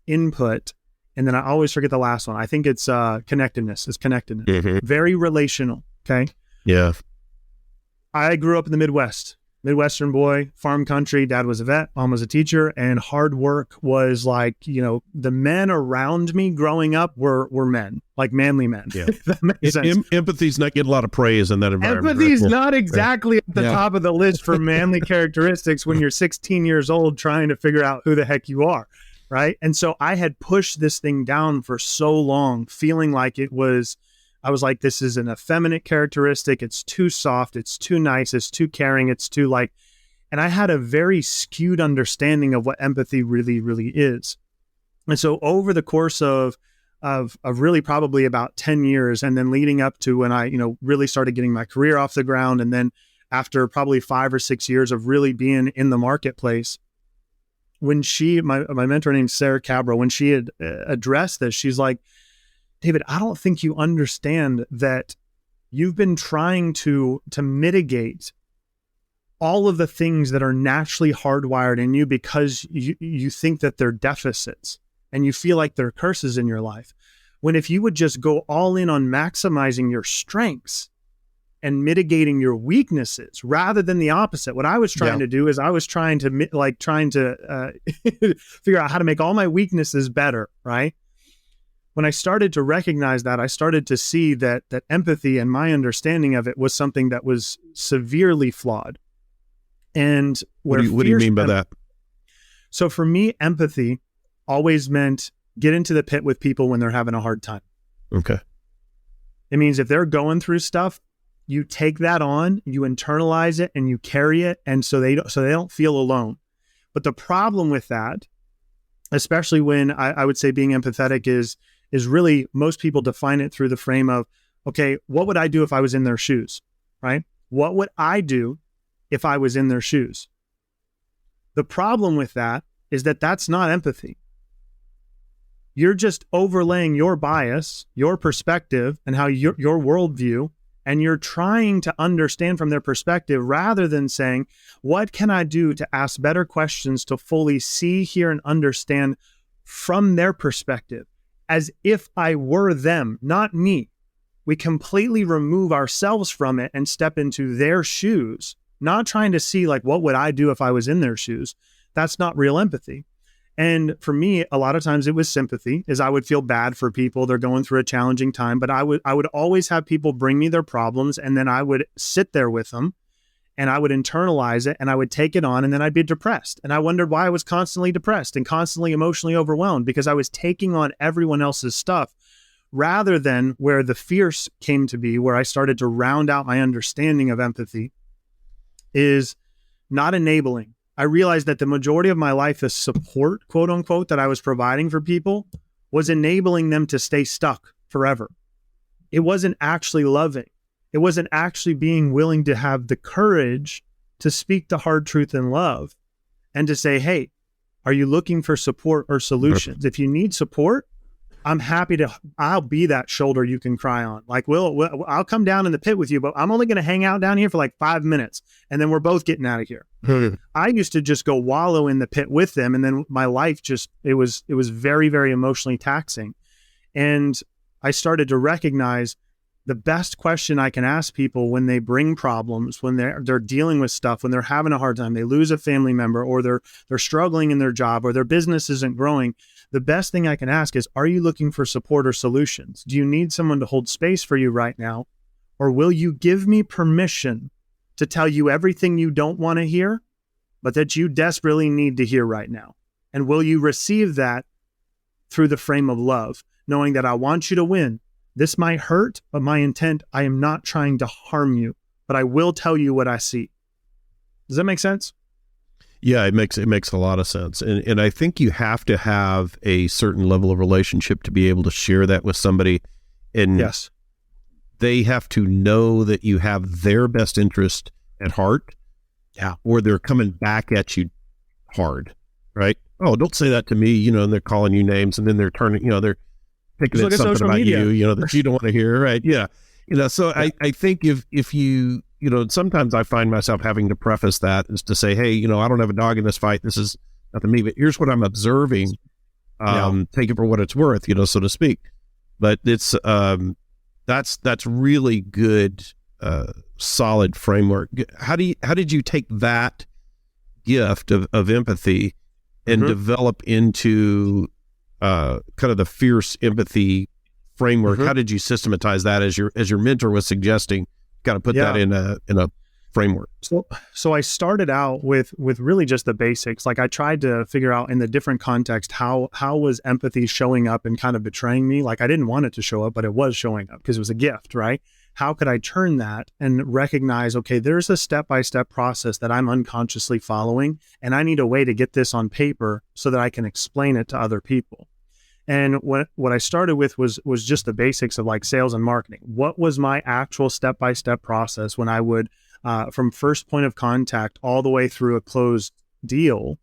input, and then I always forget the last one. I think it's connectedness. It's connectedness. Mm-hmm. Very relational. Okay. Yeah. I grew up in the Midwestern boy, farm country. Dad was a vet, mom was a teacher, and hard work was like, the men around me growing up were men, like manly men. Yeah. That makes sense. Empathy's not getting a lot of praise in that environment. Empathy's not exactly at the top of the list for manly characteristics when you're 16 years old trying to figure out who the heck you are. Right. And so I had pushed this thing down for so long, feeling like I was like, this is an effeminate characteristic. It's too soft. It's too nice. It's too caring. It's too and I had a very skewed understanding of what empathy really, really is. And so over the course of really probably about 10 years, and then leading up to when I, really started getting my career off the ground. And then after probably 5 or 6 years of really being in the marketplace, when my mentor named Sarah Cabral, when she had addressed this, she's like, David, I don't think you understand that you've been trying to mitigate all of the things that are naturally hardwired in you because you think that they're deficits and you feel like they're curses in your life. When if you would just go all in on maximizing your strengths and mitigating your weaknesses rather than the opposite. What I was trying to do is I was trying to figure out how to make all my weaknesses better, right? When I started to recognize that, I started to see that empathy and my understanding of it was something that was severely flawed. And what do you mean by that? So for me, empathy always meant get into the pit with people when they're having a hard time. Okay. It means if they're going through stuff, you take that on, you internalize it, and you carry it, and so they don't feel alone. But the problem with that, especially when I would say being empathetic is really, most people define it through the frame of, okay, what would I do if I was in their shoes, right? What would I do if I was in their shoes? The problem with that is that that's not empathy. You're just overlaying your bias, your perspective, and how your worldview, and you're trying to understand from their perspective rather than saying, what can I do to ask better questions to fully see, hear, and understand from their perspective as if I were them, not me. We completely remove ourselves from it and step into their shoes, not trying to see like, what would I do if I was in their shoes? That's not real empathy. And for me, a lot of times it was sympathy, is I would feel bad for people. They're going through a challenging time, but I would always have people bring me their problems, and then I would sit there with them and I would internalize it and I would take it on, and then I'd be depressed. And I wondered why I was constantly depressed and constantly emotionally overwhelmed, because I was taking on everyone else's stuff rather than where the fierce came to be, where I started to round out my understanding of empathy, is not enabling. I realized that the majority of my life, the support, quote unquote, that I was providing for people was enabling them to stay stuck forever. It wasn't actually loving. It wasn't actually being willing to have the courage to speak the hard truth in love and to say, hey, are you looking for support or solutions? If you need support, I'm happy to, I'll be that shoulder you can cry on. Like, I'll come down in the pit with you, but I'm only going to hang out down here for like 5 minutes and then we're both getting out of here. I used to just go wallow in the pit with them. And then my life just, it was very, very emotionally taxing. And I started to recognize the best question I can ask people when they bring problems, when they're dealing with stuff, when they're having a hard time, they lose a family member, or they're struggling in their job, or their business isn't growing. The best thing I can ask is, are you looking for support or solutions? Do you need someone to hold space for you right now? Or will you give me permission to tell you everything you don't want to hear, but that you desperately need to hear right now? And will you receive that through the frame of love, knowing that I want you to win? This might hurt, but my intent, I am not trying to harm you, but I will tell you what I see. Does that make sense? Yeah, it makes a lot of sense. And I think you have to have a certain level of relationship to be able to share that with somebody. And yes, they have to know that you have their best interest at heart. Yeah. Or they're coming back at you hard, right? Oh, don't say that to me, and they're calling you names, and then they're turning, they're thinking it's something about media. You, that you don't want to hear, right? Yeah. So yeah. I think if you, sometimes I find myself having to preface that is to say, hey, I don't have a dog in this fight. This is nothing me, but here's what I'm observing. Take it for what it's worth, so to speak. But it's, that's really good, solid framework. How did you take that gift of empathy and develop into kind of the fierce empathy framework? How did you systematize that as your mentor was suggesting? Got to put that in a framework. So I started out with really just the basics. Like, I tried to figure out in the different context, how was empathy showing up and kind of betraying me? Like, I didn't want it to show up, but it was showing up because it was a gift, right? How could I turn that and recognize, okay, there's a step-by-step process that I'm unconsciously following, and I need a way to get this on paper so that I can explain it to other people. And what I started with was just the basics of like sales and marketing. What was my actual step-by-step process when I would, from first point of contact all the way through a closed deal?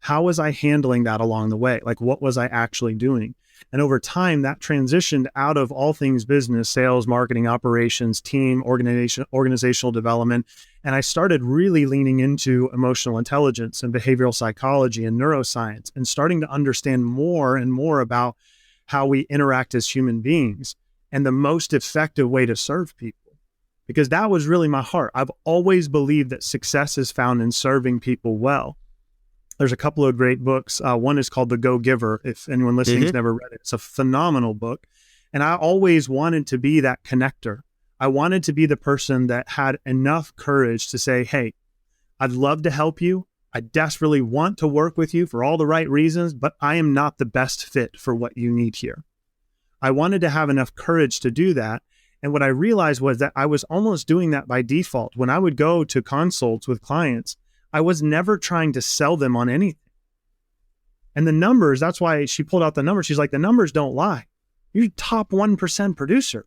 How was I handling that along the way? Like, what was I actually doing? And over time, that transitioned out of all things business, sales, marketing, operations, team, organizational development. And I started really leaning into emotional intelligence and behavioral psychology and neuroscience, and starting to understand more and more about how we interact as human beings and the most effective way to serve people. Because that was really my heart. I've always believed that success is found in serving people well. There's a couple of great books. One is called The Go-Giver. If anyone listening's never read it, it's a phenomenal book. And I always wanted to be that connector. I wanted to be the person that had enough courage to say, hey, I'd love to help you. I desperately want to work with you for all the right reasons, but I am not the best fit for what you need here. I wanted to have enough courage to do that. And what I realized was that I was almost doing that by default. When I would go to consults with clients, I was never trying to sell them on anything. And the numbers, that's why she pulled out the numbers. She's like, the numbers don't lie. You're top 1% producer.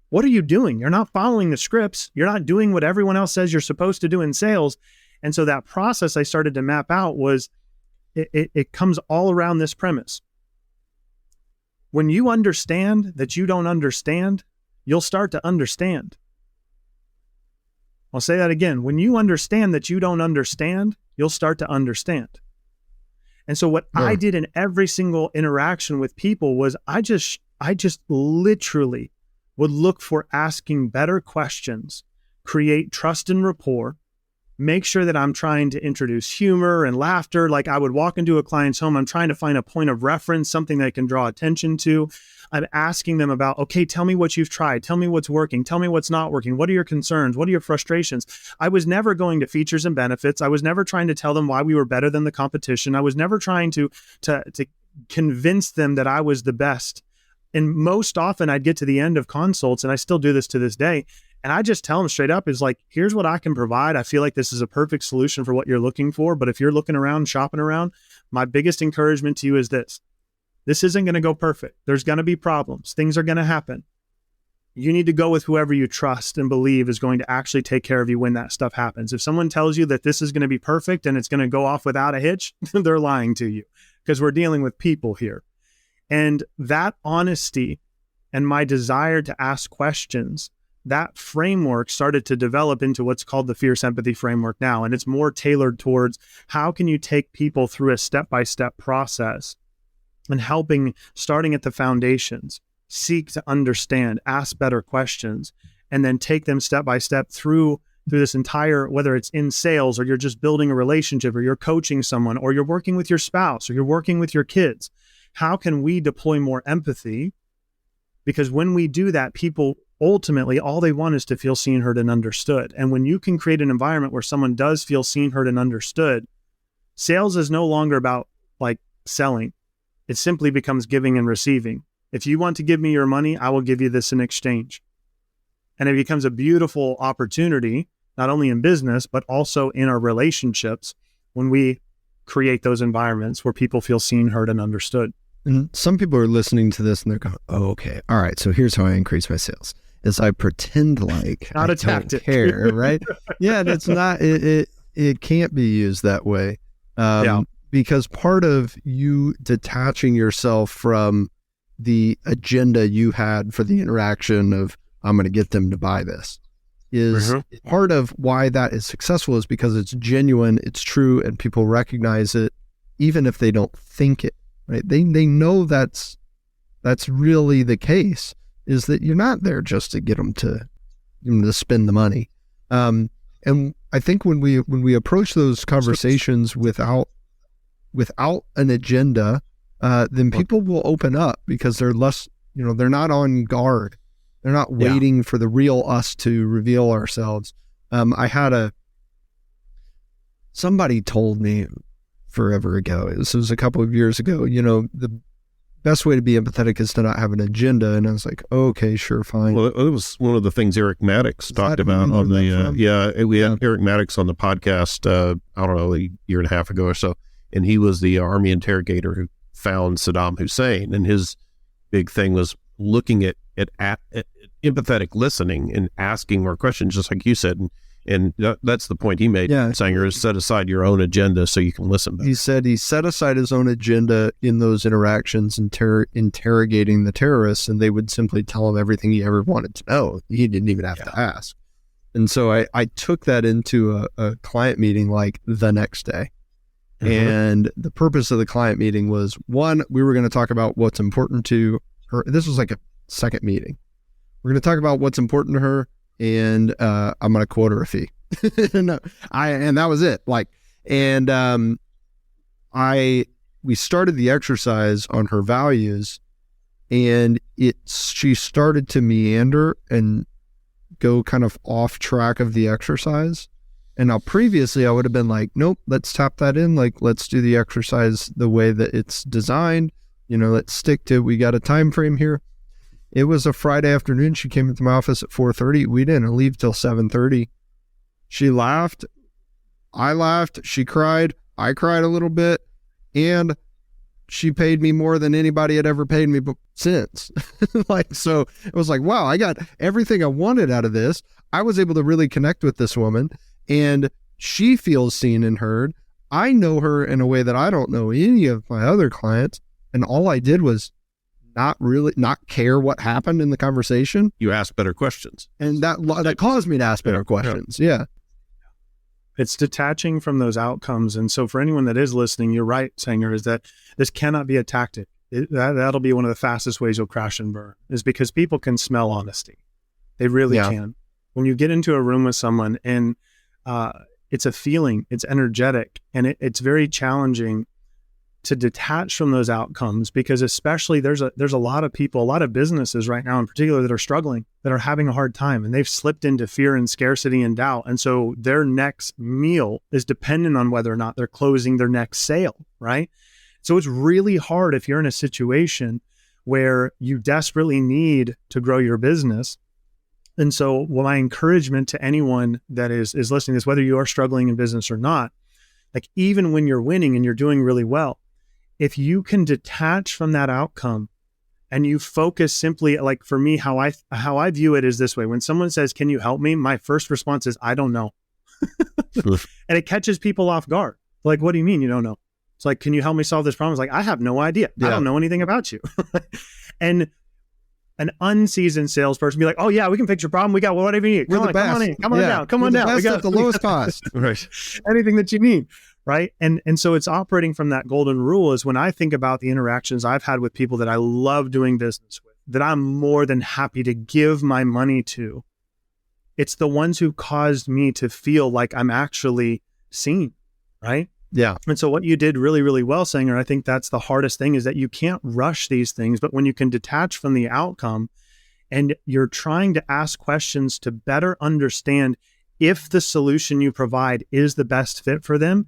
What are you doing? You're not following the scripts. You're not doing what everyone else says you're supposed to do in sales. And so that process I started to map out was, it comes all around this premise. When you understand that you don't understand, you'll start to understand. I'll say that again. When you understand that you don't understand, you'll start to understand. And so what I did in every single interaction with people was I just literally would look for asking better questions, create trust and rapport, make sure that I'm trying to introduce humor and laughter. Like I would walk into a client's home, I'm trying to find a point of reference, something that I can draw attention to. I'm asking them about, okay, tell me what you've tried. Tell me what's working. Tell me what's not working. What are your concerns? What are your frustrations? I was never going to features and benefits. I was never trying to tell them why we were better than the competition. I was never trying to convince them that I was the best. And most often I'd get to the end of consults, and I still do this to this day, and I just tell them straight up is like, here's what I can provide. I feel like this is a perfect solution for what you're looking for. But if you're looking around, shopping around, my biggest encouragement to you is this. This isn't going to go perfect. There's going to be problems. Things are going to happen. You need to go with whoever you trust and believe is going to actually take care of you when that stuff happens. If someone tells you that this is going to be perfect and it's going to go off without a hitch, they're lying to you, because we're dealing with people here. And that honesty and my desire to ask questions, that framework started to develop into what's called the fierce empathy framework now. And it's more tailored towards how can you take people through a step-by-step process and helping, starting at the foundations, seek to understand, ask better questions, and then take them step by step through this entire, whether it's in sales or you're just building a relationship or you're coaching someone or you're working with your spouse or you're working with your kids. How can we deploy more empathy? Because when we do that, people ultimately, all they want is to feel seen, heard, and understood. And when you can create an environment where someone does feel seen, heard, and understood, sales is no longer about like selling. It simply becomes giving and receiving. If you want to give me your money, I will give you this in exchange. And it becomes a beautiful opportunity, not only in business, but also in our relationships when we create those environments where people feel seen, heard, and understood. And some people are listening to this and they're going, oh, okay, all right, so here's how I increase my sales. Is I pretend like not I a tactic. don't care, right? Yeah, that's not, it can't be used that way. Because part of you detaching yourself from the agenda you had for the interaction of, I'm going to get them to buy this, is part of why that is successful is because it's genuine, it's true, and people recognize it, even if they don't think it, right? They know that's really the case, is that you're not there just to get them to spend the money. And I think when we approach those conversations without an agenda, then people will open up because they're less, they're not on guard. They're not waiting for the real us to reveal ourselves. Somebody told me forever ago, this was a couple of years ago, the best way to be empathetic is to not have an agenda. And I was like, okay, sure, fine. Well, it was one of the things Eric Maddox talked about on the, we had Eric Maddox on the podcast, I don't know, a year and a half ago or so. And he was the army interrogator who found Saddam Hussein. And his big thing was looking at empathetic listening and asking more questions, just like you said. And that's the point he made, Sanger, is set aside your own agenda so you can listen better. He said he set aside his own agenda in those interactions, interrogating the terrorists, and they would simply tell him everything he ever wanted to know. He didn't even have to ask. And so I took that into a client meeting like the next day. And the purpose of the client meeting was, one, we were going to talk about what's important to her. This was like a second meeting. We're going to talk about what's important to her, and I'm going to quote her a fee. And that was it. We started the exercise on her values, and she started to meander and go kind of off track of the exercise. And now previously I would have been like, nope, let's tap that in. Like, let's do the exercise the way that it's designed. Let's stick to, we got a time frame here. It was a Friday afternoon. She came into my office at 4:30. We didn't leave till 7:30. She laughed. I laughed. She cried. I cried a little bit. And she paid me more than anybody had ever paid me since. So it was like, wow, I got everything I wanted out of this. I was able to really connect with this woman, and she feels seen and heard. I know her in a way that I don't know any of my other clients. And all I did was not care what happened in the conversation. You asked better questions. And that caused me to ask better questions. Yeah. It's detaching from those outcomes. And so for anyone that is listening, you're right, Sanger, is that this cannot be a tactic. That'll be one of the fastest ways you'll crash and burn, is because people can smell honesty. They really can. When you get into a room with someone and it's a feeling, it's energetic, and it's very challenging to detach from those outcomes, because especially there's a lot of people, a lot of businesses right now in particular that are struggling, that are having a hard time, and they've slipped into fear and scarcity and doubt. And so their next meal is dependent on whether or not they're closing their next sale, right? So it's really hard if you're in a situation where you desperately need to grow your business. And so my encouragement to anyone that is listening to this, whether you are struggling in business or not, like even when you're winning and you're doing really well, if you can detach from that outcome and you focus simply, like for me, how I view it is this way. When someone says, "Can you help me?" my first response is, "I don't know." And it catches people off guard. Like, "What do you mean you don't know?" It's like, "Can you help me solve this problem?" It's like, "I have no idea. I don't know anything about you." And an unseasoned salesperson be like, "Oh yeah, we can fix your problem. We got whatever you need. Come on down. Come on down. We got the lowest cost." Right. Anything that you need. Right. And so it's operating from that golden rule. Is when I think about the interactions I've had with people that I love doing business with, that I'm more than happy to give my money to, it's the ones who caused me to feel like I'm actually seen. Right. Yeah. And so what you did really, really well, Sanger, I think that's the hardest thing, is that you can't rush these things, but when you can detach from the outcome and you're trying to ask questions to better understand if the solution you provide is the best fit for them,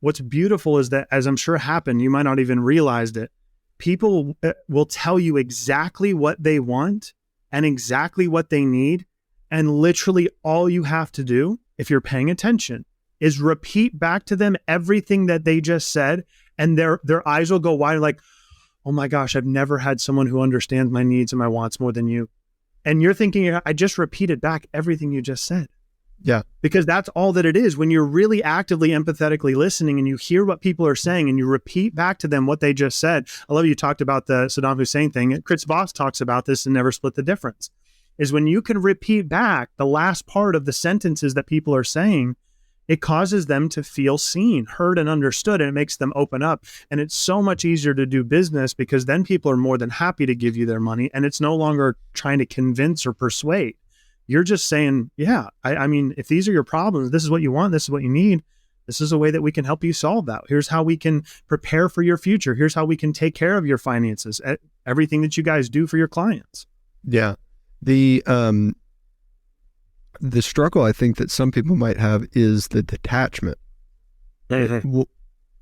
what's beautiful is that, as I'm sure happened, you might not even realized it, people will tell you exactly what they want and exactly what they need. And literally all you have to do, if you're paying attention, is repeat back to them everything that they just said. And their eyes will go wide, like, "Oh my gosh, I've never had someone who understands my needs and my wants more than you." And you're thinking, I just repeated back everything you just said. Yeah. Because that's all that it is. When you're really actively, empathetically listening and you hear what people are saying and you repeat back to them what they just said. I love you talked about the Saddam Hussein thing. Chris Voss talks about this in Never Split the Difference, is when you can repeat back the last part of the sentences that people are saying, it causes them to feel seen, heard, and understood, and it makes them open up. And it's so much easier to do business, because then people are more than happy to give you their money, and it's no longer trying to convince or persuade. You're just saying, "Yeah, I mean, if these are your problems, this is what you want, this is what you need. This is a way that we can help you solve that. Here's how we can prepare for your future. Here's how we can take care of your finances, everything that you guys do for your clients." Yeah. The struggle I think that some people might have is the detachment. Well,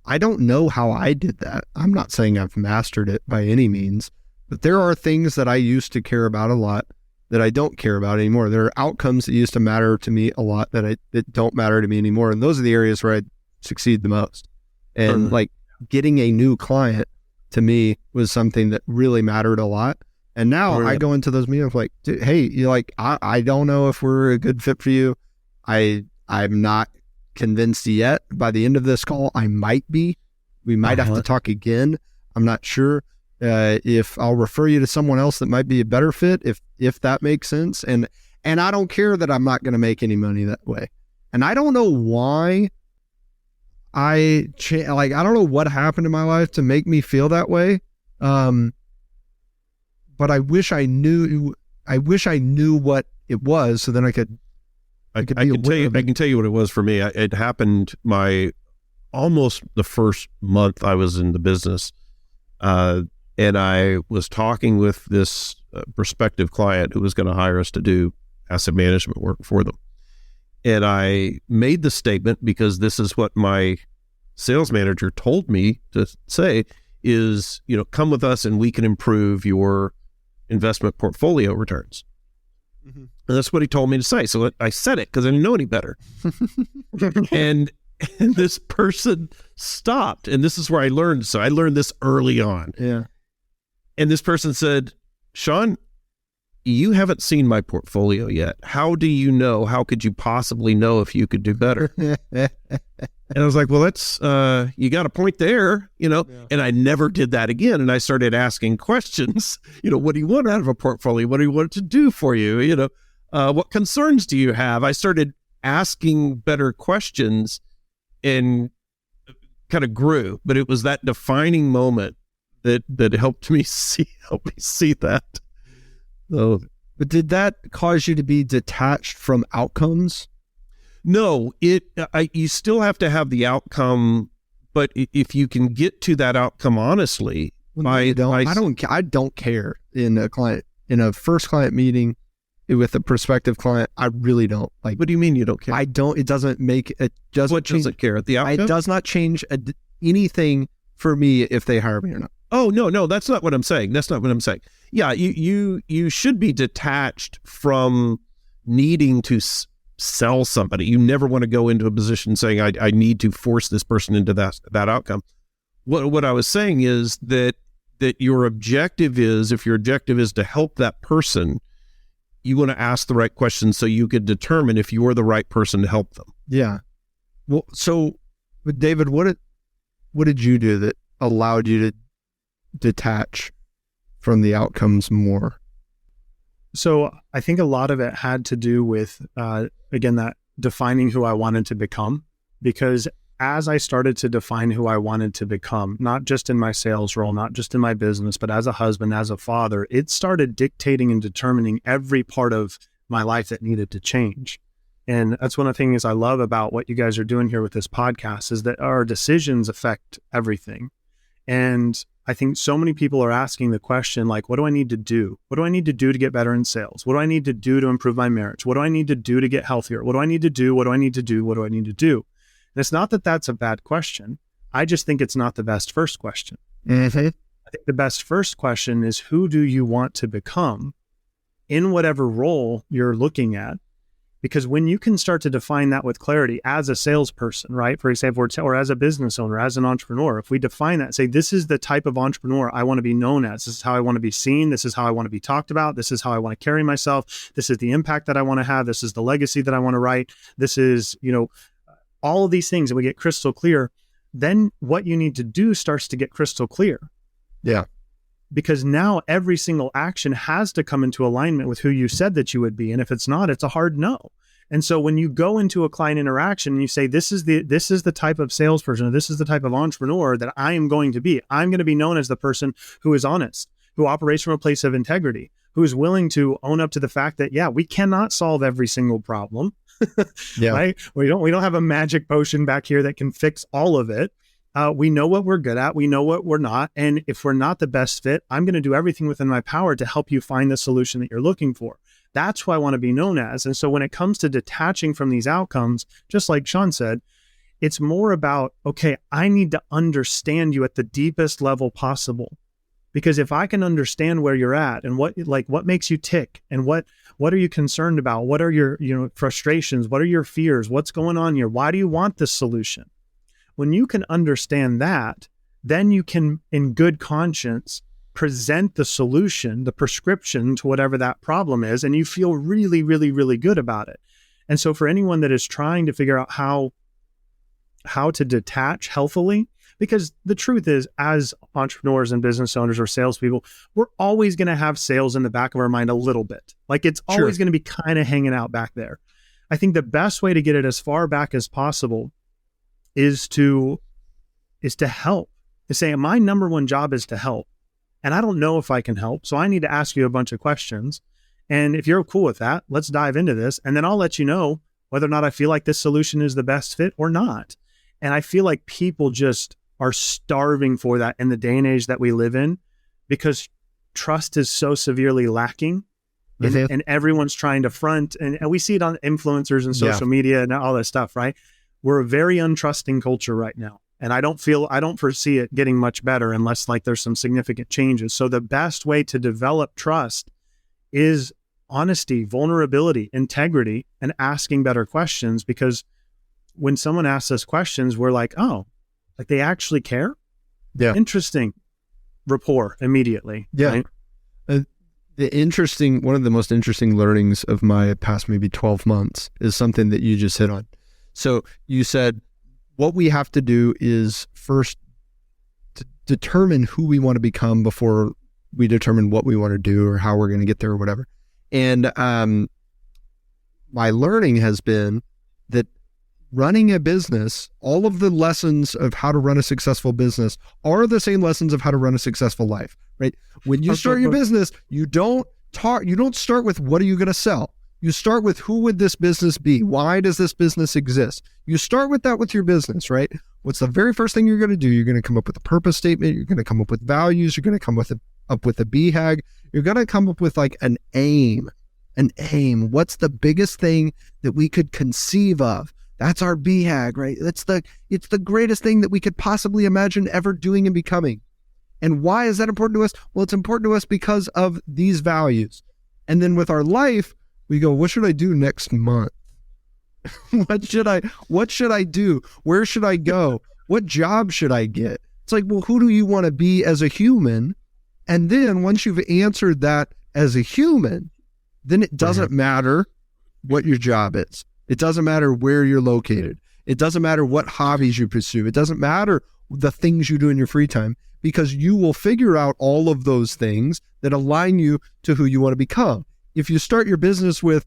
I don't know how I did that. I'm not saying I've mastered it by any means, but there are things that I used to care about a lot that I don't care about anymore. There are outcomes that used to matter to me a lot that don't matter to me anymore. And those are the areas where I succeed the most. And like getting a new client to me was something that really mattered a lot. And now I go into those meetings like, "Hey, you're like, I don't know if we're a good fit for you. I'm not convinced yet. By the end of this call, I might be. We might have to talk again. I'm not sure if I'll refer you to someone else that might be a better fit, if that makes sense. And I don't care that I'm not going to make any money that way. And I don't know why I don't know what happened in my life to make me feel that way. But I wish I knew what it was, so then I can tell you what it was for me. It happened almost the first month I was in the business. And I was talking with this prospective client who was going to hire us to do asset management work for them. And I made the statement because this is what my sales manager told me to say is, come with us and we can improve your investment portfolio returns. And that's what he told me to say. So I said it because I didn't know any better. and this person stopped. And this is where I learned. So I learned this early on. Yeah. And this person said, "Sean, you haven't seen my portfolio yet. How do you know? How could you possibly know if you could do better?" And I was like, "Well, that's, you got a point there, Yeah. And I never did that again. And I started asking questions, what do you want out of a portfolio? What do you want it to do for you? What concerns do you have? I started asking better questions and kind of grew, but it was that defining moment that helped me see that. So, but did that cause you to be detached from outcomes? No, you still have to have the outcome, but if you can get to that outcome honestly, I don't care in a first client meeting with a prospective client. I really don't like. What do you mean you don't care? I don't. It doesn't make it. Doesn't care at the outcome? It does not change anything for me if they hire me or not. Oh, no, that's not what I'm saying. Yeah, you should be detached from needing to sell somebody. You never want to go into a position saying, I need to force this person into that outcome. What I was saying is that your objective is, if your objective is to help that person, you want to ask the right questions so you could determine if you're the right person to help them. Yeah. Well, so, but David, what did you do that allowed you to detach from the outcomes more? So I think a lot of it had to do with, again, that defining who I wanted to become, because as I started to define who I wanted to become, not just in my sales role, not just in my business, but as a husband, as a father, it started dictating and determining every part of my life that needed to change. And that's one of the things I love about what you guys are doing here with this podcast, is that our decisions affect everything. And I think so many people are asking the question, like, what do I need to do? What do I need to do to get better in sales? What do I need to do to improve my marriage? What do I need to do to get healthier? What do I need to do? What do I need to do? What do I need to do? And it's not that that's a bad question. I just think it's not the best first question. Mm-hmm. I think the best first question is, who do you want to become in whatever role you're looking at? Because when you can start to define that with clarity as a salesperson, right? For example, or as a business owner, as an entrepreneur, if we define that, say, this is the type of entrepreneur I want to be known as. This is how I want to be seen. This is how I want to be talked about. This is how I want to carry myself. This is the impact that I want to have. This is the legacy that I want to write. This is, all of these things, and we get crystal clear. Then what you need to do starts to get crystal clear. Yeah. Because now every single action has to come into alignment with who you said that you would be. And if it's not, it's a hard no. And so when you go into a client interaction and you say, this is the type of salesperson, or this is the type of entrepreneur that I am going to be. I'm going to be known as the person who is honest, who operates from a place of integrity, who is willing to own up to the fact that, yeah, we cannot solve every single problem. Yeah. Right? We don't have a magic potion back here that can fix all of it. We know what we're good at. We know what we're not. And if we're not the best fit, I'm going to do everything within my power to help you find the solution that you're looking for. That's who I want to be known as. And so when it comes to detaching from these outcomes, just like Sean said, it's more about, okay, I need to understand you at the deepest level possible. Because if I can understand where you're at and what makes you tick, and what are you concerned about? What are your, frustrations? What are your fears? What's going on here? Why do you want this solution? When you can understand that, then you can, in good conscience, present the solution, the prescription to whatever that problem is, and you feel really, really, really good about it. And so for anyone that is trying to figure out how to detach healthily, because the truth is, as entrepreneurs and business owners or salespeople, we're always going to have sales in the back of our mind a little bit. Like, it's always going to be kind of hanging out back there. I think the best way to get it as far back as possible is to help. To say, my number one job is to help. And I don't know if I can help, so I need to ask you a bunch of questions. And if you're cool with that, let's dive into this. And then I'll let you know whether or not I feel like this solution is the best fit or not. And I feel like people just are starving for that in the day and age that we live in, because trust is so severely lacking. And everyone's trying to front, and we see it on influencers and social media and all that stuff, right? We're a very untrusting culture right now. And I don't foresee it getting much better unless there's some significant changes. So the best way to develop trust is honesty, vulnerability, integrity, and asking better questions. Because when someone asks us questions, we're like, oh, they actually care? Yeah. Interesting. Rapport immediately. Yeah. Right? One of the most interesting learnings of my past maybe 12 months is something that you just hit on. So you said, what we have to do is first to determine who we want to become before we determine what we want to do or how we're going to get there or whatever. And my learning has been that running a business, all of the lessons of how to run a successful business are the same lessons of how to run a successful life, right? When you start your business, you don't start with what are you going to sell? You start with, who would this business be? Why does this business exist? You start with that with your business, right? What's the very first thing you're going to do? You're going to come up with a purpose statement. You're going to come up with values. You're going to come up with a BHAG. You're going to come up with like an aim. An aim. What's the biggest thing that we could conceive of? That's our BHAG, right? It's the greatest thing that we could possibly imagine ever doing and becoming. And why is that important to us? Well, it's important to us because of these values. And then with our life, we go, what should I do next month? What should I do? Where should I go? What job should I get? It's like, well, who do you want to be as a human? And then once you've answered that as a human, then it doesn't matter what your job is. It doesn't matter where you're located. It doesn't matter what hobbies you pursue. It doesn't matter the things you do in your free time, because you will figure out all of those things that align you to who you want to become. If you start your business with,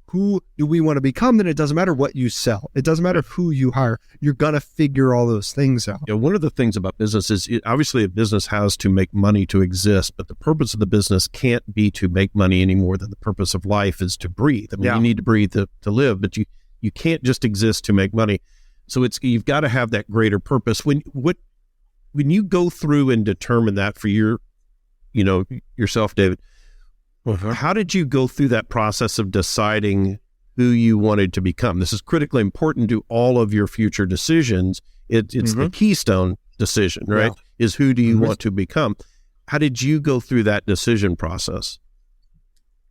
who do we want to become, then it doesn't matter what you sell. It doesn't matter who you hire. You're going to figure all those things out. One of the things about business is, obviously a business has to make money to exist, but the purpose of the business can't be to make money any more than the purpose of life is to breathe. I mean, you need to breathe to live, but you can't just exist to make money. So you've got to have that greater purpose. When you go through and determine that for yourself, David, how did you go through that process of deciding who you wanted to become? This is critically important to all of your future decisions. It's the keystone decision, right? Yeah. Is who do you want to become? How did you go through that decision process?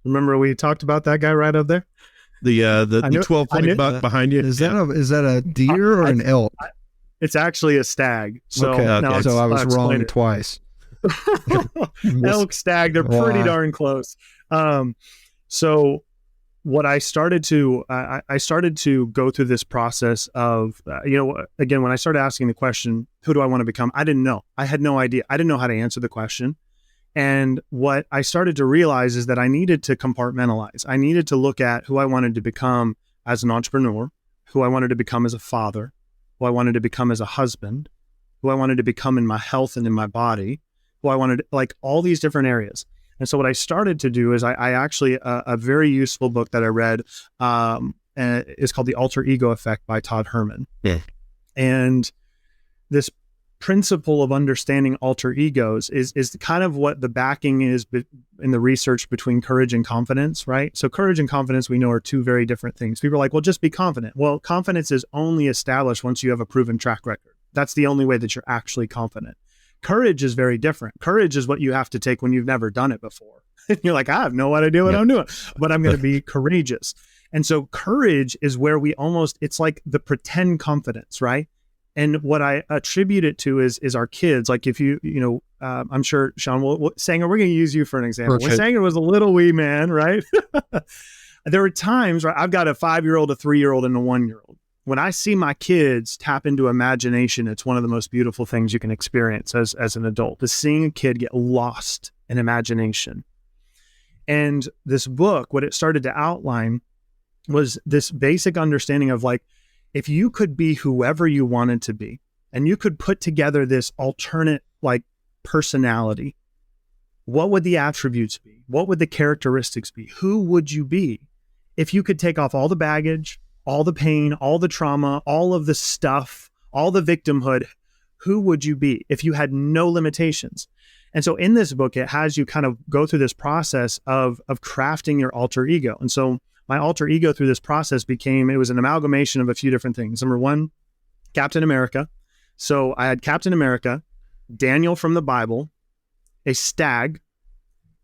Remember we talked about that guy right up there? The 12-point buck behind you? Is that a deer or an elk? It's actually a stag. So, okay. So I was wrong twice. Elk, stag, they're pretty darn close. So what I started to go through this process of, again, when I started asking the question, who do I want to become? I didn't know. I had no idea. I didn't know how to answer the question. And what I started to realize is that I needed to compartmentalize. I needed to look at who I wanted to become as an entrepreneur, who I wanted to become as a father, who I wanted to become as a husband, who I wanted to become in my health and in my body, who I wanted, like all these different areas. And so what I started to do is I actually, a very useful book that I read is called The Alter Ego Effect by Todd Herman. Yeah. And this principle of understanding alter egos is kind of what the backing is in the research between courage and confidence, right? So courage and confidence, we know, are two very different things. People are like, well, just be confident. Well, confidence is only established once you have a proven track record. That's the only way that you're actually confident. Courage is very different. Courage is what you have to take when you've never done it before. You're like, I have no idea what I'm doing, but I'm going to be courageous. And so courage is where it's like the pretend confidence, right? And what I attribute it to is our kids. Like if I'm sure, Sean, Sanger, we're going to use you for an example. When Sanger was a little wee man, right? There were times, right? I've got a 5-year-old, a 3-year-old, and a 1-year-old. When I see my kids tap into imagination, it's one of the most beautiful things you can experience as an adult, is seeing a kid get lost in imagination. And this book, what it started to outline was this basic understanding of, like, if you could be whoever you wanted to be, and you could put together this alternate, like, personality, what would the attributes be? What would the characteristics be? Who would you be if you could take off all the baggage, all the pain, all the trauma, all of the stuff, all the victimhood? Who would you be if you had no limitations? And so in this book, it has you kind of go through this process of crafting your alter ego. And so my alter ego through this process it was an amalgamation of a few different things. Number one, Captain America. So I had Captain America, Daniel from the Bible, a stag,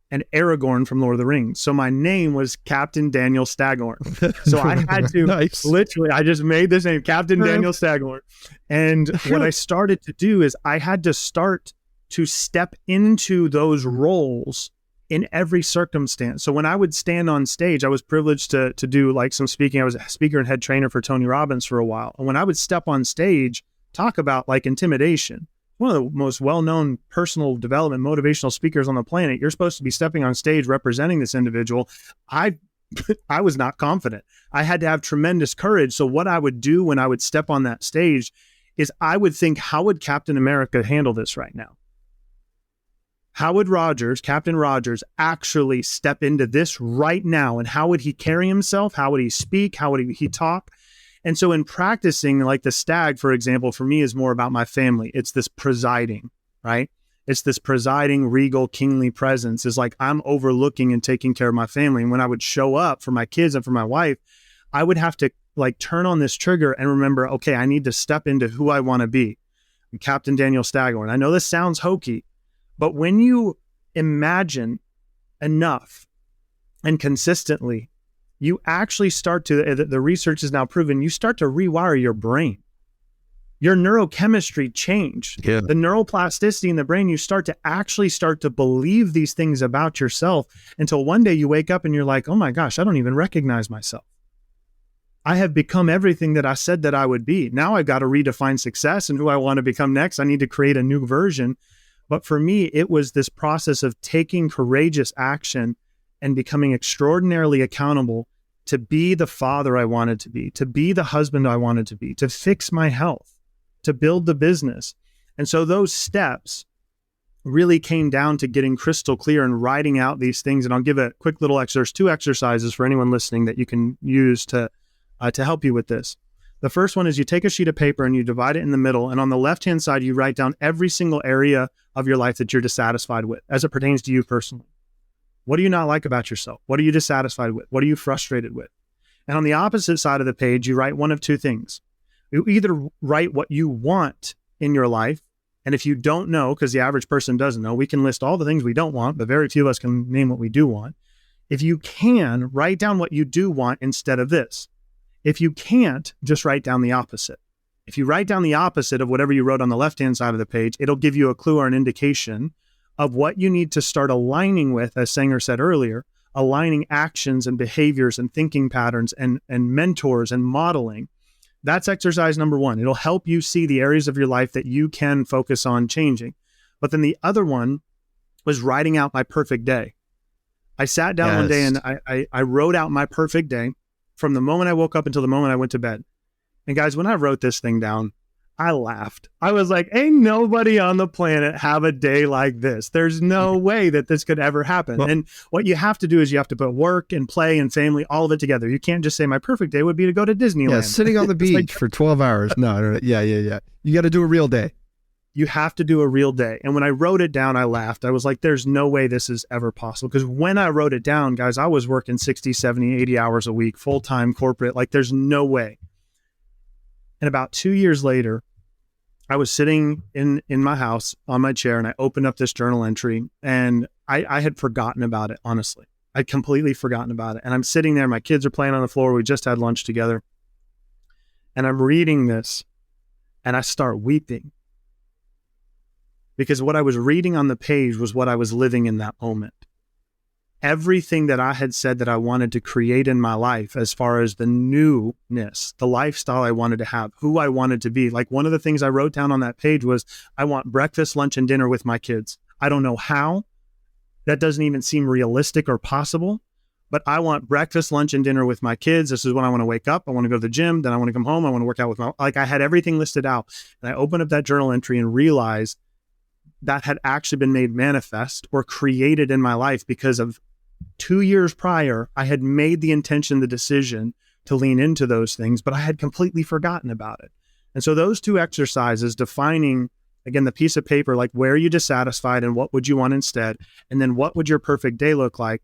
and Aragorn from Lord of the Rings. So my name was Captain Daniel Staghorn. So I had to literally, I just made this name, Captain Daniel Staghorn. And what I started to do is I had to start to step into those roles in every circumstance. So when I would stand on stage, I was privileged to do like some speaking. I was a speaker and head trainer for Tony Robbins for a while. And when I would step on stage, talk about like intimidation, one of the most well-known personal development, motivational speakers on the planet, you're supposed to be stepping on stage representing this individual. I was not confident. I had to have tremendous courage. So what I would do when I would step on that stage is I would think, how would Captain America handle this right now? How would Captain Rogers, actually step into this right now? And how would he carry himself? How would he speak? How would he talk? And so in practicing, like the stag, for example, for me is more about my family. It's this presiding, right? It's this presiding, regal, kingly presence is like I'm overlooking and taking care of my family. And when I would show up for my kids and for my wife, I would have to like turn on this trigger and remember, okay, I need to step into who I want to be. I'm Captain Daniel Staghorn. I know this sounds hokey, but when you imagine enough and consistently, you actually start to, the research is now proven, you start to rewire your brain. Your neurochemistry change. Yeah. The neuroplasticity in the brain, you start to believe these things about yourself until one day you wake up and you're like, oh my gosh, I don't even recognize myself. I have become everything that I said that I would be. Now I've got to redefine success and who I want to become next. I need to create a new version. But for me, it was this process of taking courageous action and becoming extraordinarily accountable to be the father I wanted to be the husband I wanted to be, to fix my health, to build the business. And so those steps really came down to getting crystal clear and writing out these things. And I'll give a quick little exercise, 2 exercises for anyone listening that you can use to help you with this. The first one is you take a sheet of paper and you divide it in the middle. And on the left-hand side, you write down every single area of your life that you're dissatisfied with as it pertains to you personally. What do you not like about yourself? What are you dissatisfied with? What are you frustrated with? And on the opposite side of the page, you write one of 2 things. You either write what you want in your life. And if you don't know, because the average person doesn't know, we can list all the things we don't want, but very few of us can name what we do want. If you can, write down what you do want instead of this. If you can't, just write down the opposite. If you write down the opposite of whatever you wrote on the left-hand side of the page, it'll give you a clue or an indication of what you need to start aligning with, as Sanger said earlier, aligning actions and behaviors and thinking patterns and mentors and modeling. That's exercise number 1. It'll help you see the areas of your life that you can focus on changing. But then the other one was writing out my perfect day. I sat down one day and I wrote out my perfect day from the moment I woke up until the moment I went to bed. And guys, when I wrote this thing down, I laughed. I was like, ain't nobody on the planet have a day like this. There's no way that this could ever happen. And what you have to do is you have to put work and play and family, all of it together. You can't just say my perfect day would be to go to Disneyland. Yeah, sitting on the beach for 12 hours. No. Yeah. You got to do a real day. You have to do a real day. And when I wrote it down, I laughed. I was like, there's no way this is ever possible. Because when I wrote it down, guys, I was working 60, 70, 80 hours a week, full-time corporate. Like there's no way. And about 2 years later, I was sitting in my house on my chair and I opened up this journal entry and I had forgotten about it, honestly. I'd completely forgotten about it. And I'm sitting there, my kids are playing on the floor. We just had lunch together. And I'm reading this and I start weeping. Because what I was reading on the page was what I was living in that moment. Everything that I had said that I wanted to create in my life, as far as the newness, the lifestyle I wanted to have, who I wanted to be. Like one of the things I wrote down on that page was, I want breakfast, lunch, and dinner with my kids. I don't know how. That doesn't even seem realistic or possible. But I want breakfast, lunch, and dinner with my kids. This is when I want to wake up. I want to go to the gym. Then I want to come home. I want to work out with I had everything listed out. And I opened up that journal entry and realized that had actually been made manifest or created in my life because of 2 years prior, I had made the intention, the decision to lean into those things, but I had completely forgotten about it. And so those 2 exercises, defining, again, the piece of paper, like where are you dissatisfied and what would you want instead? And then what would your perfect day look like?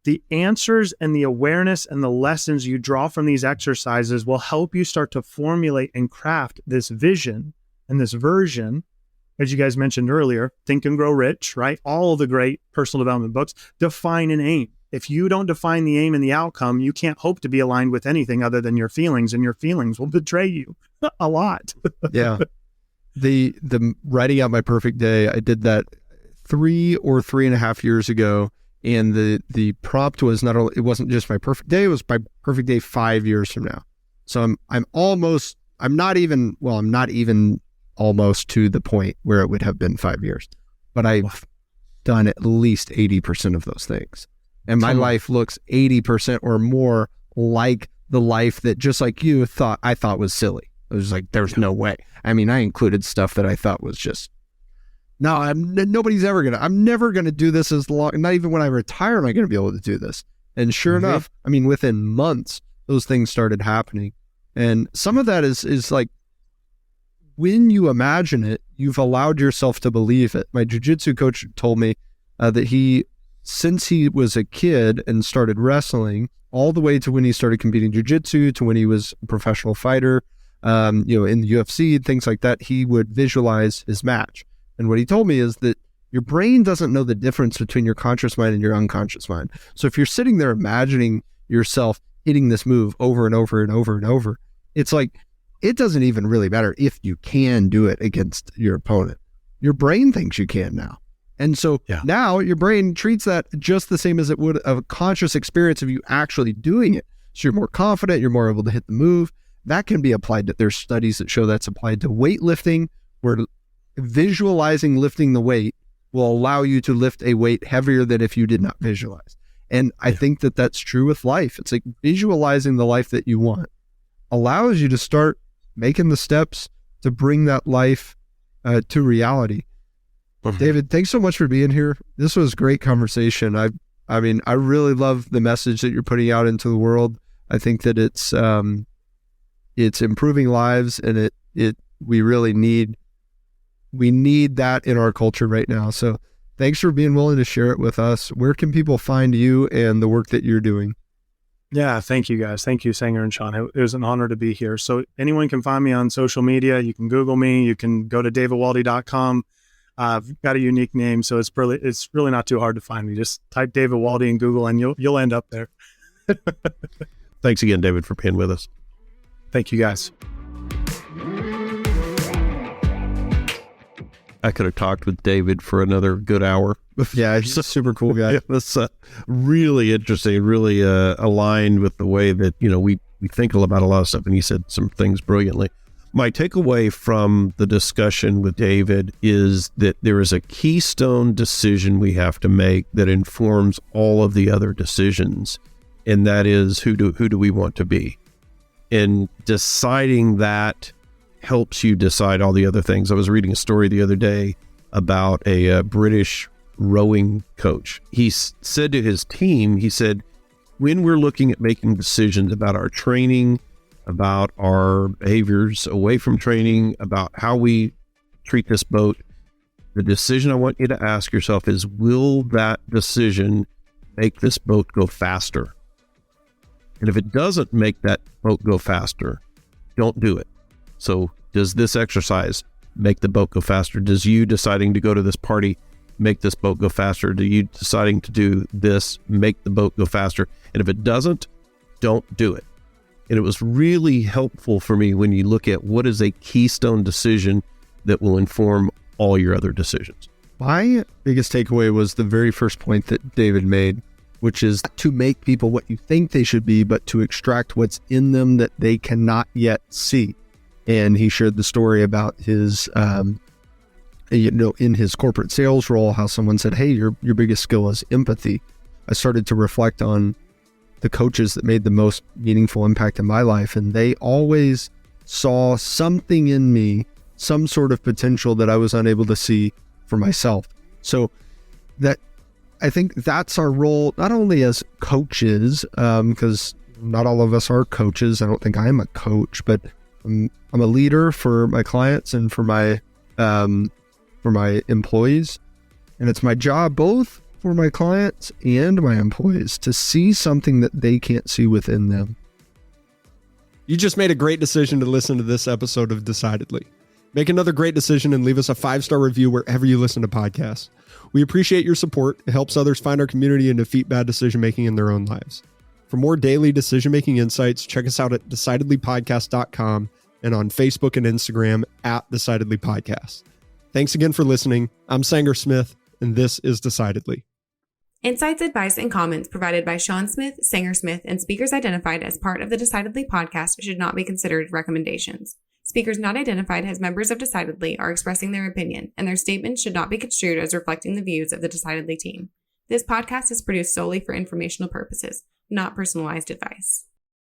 The answers and the awareness and the lessons you draw from these exercises will help you start to formulate and craft this vision and this version. As you guys mentioned earlier, Think and Grow Rich, right? All of the great personal development books define an aim. If you don't define the aim and the outcome, you can't hope to be aligned with anything other than your feelings, and your feelings will betray you a lot. Yeah. The writing out my perfect day, I did that 3 or 3.5 years ago. And the prompt was not only, it wasn't just my perfect day, it was my perfect day 5 years from now. So I'm not even almost to the point where it would have been 5 years, but I've done at least 80% of those things. And my life looks 80% or more like the life that, just like you, I thought was silly. It was like, there's no way. I mean, I included stuff that I thought was just no, nobody's ever I'm never going to do this as long, not even when I retire am I going to be able to do this. And sure enough, I mean, within months, those things started happening. And some of that is like, when you imagine it, you've allowed yourself to believe it. My jiu-jitsu coach told me that since he was a kid and started wrestling, all the way to when he started competing jiu-jitsu, to when he was a professional fighter, in the UFC, things like that, he would visualize his match. And what he told me is that your brain doesn't know the difference between your conscious mind and your unconscious mind. So if you're sitting there imagining yourself hitting this move over and over and over and over, it's like, it doesn't even really matter if you can do it against your opponent. Your brain thinks you can now. And so now your brain treats that just the same as it would a conscious experience of you actually doing it. So you're more confident, you're more able to hit the move. That can be applied to, there's studies that show that's applied to weightlifting, where visualizing lifting the weight will allow you to lift a weight heavier than if you did not visualize. And I think that that's true with life. It's like visualizing the life that you want allows you to start making the steps to bring that life to reality. David, thanks so much for being here. This was a great conversation. I mean, I really love the message that you're putting out into the world. I think that it's improving lives, and we really need that in our culture right now. So thanks for being willing to share it with us. Where can people find you and the work that you're doing? Yeah, thank you guys. Thank you, Sanger and Sean. It was an honor to be here. So anyone can find me on social media. You can Google me. You can go to davidwaldy.com. I've got a unique name, so it's really not too hard to find me. Just type David Waldy in Google and you'll end up there. Thanks again, David, for being with us. Thank you, guys. I could have talked with David for another good hour. Yeah, he's a super cool guy. That's really interesting, really aligned with the way that, we think about a lot of stuff, and he said some things brilliantly. My takeaway from the discussion with David is that there is a keystone decision we have to make that informs all of the other decisions, and that is who do we want to be? And deciding that helps you decide all the other things. I was reading a story the other day about a British rowing coach. He said to his team, he said, when we're looking at making decisions about our training, about our behaviors away from training, about how we treat this boat, the decision I want you to ask yourself is, will that decision make this boat go faster? And if it doesn't make that boat go faster, don't do it. So does this exercise make the boat go faster? Does you deciding to go to this party make this boat go faster? Do you deciding to do this make the boat go faster? And if it doesn't, don't do it. And it was really helpful for me when you look at what is a keystone decision that will inform all your other decisions. My biggest takeaway was the very first point that David made, which is to make people what you think they should be, but to extract what's in them that they cannot yet see. And he shared the story about his, in his corporate sales role, how someone said, hey, your biggest skill is empathy. I started to reflect on the coaches that made the most meaningful impact in my life, and they always saw something in me, some sort of potential that I was unable to see for myself. So that, I think that's our role, not only as coaches, because not all of us are coaches. I don't think I'm a coach, but I'm a leader for my clients and for my employees. And it's my job, both for my clients and my employees, to see something that they can't see within them. You just made a great decision to listen to this episode of Decidedly. Make another great decision and leave us a 5-star review wherever you listen to podcasts. We appreciate your support. It helps others find our community and defeat bad decision-making in their own lives. For more daily decision-making insights, check us out at decidedlypodcast.com and on Facebook and Instagram at Decidedly Podcast. Thanks again for listening. I'm Sanger Smith, and this is Decidedly. Insights, advice, and comments provided by Sean Smith, Sanger Smith, and speakers identified as part of the Decidedly podcast should not be considered recommendations. Speakers not identified as members of Decidedly are expressing their opinion, and their statements should not be construed as reflecting the views of the Decidedly team. This podcast is produced solely for informational purposes, not personalized advice.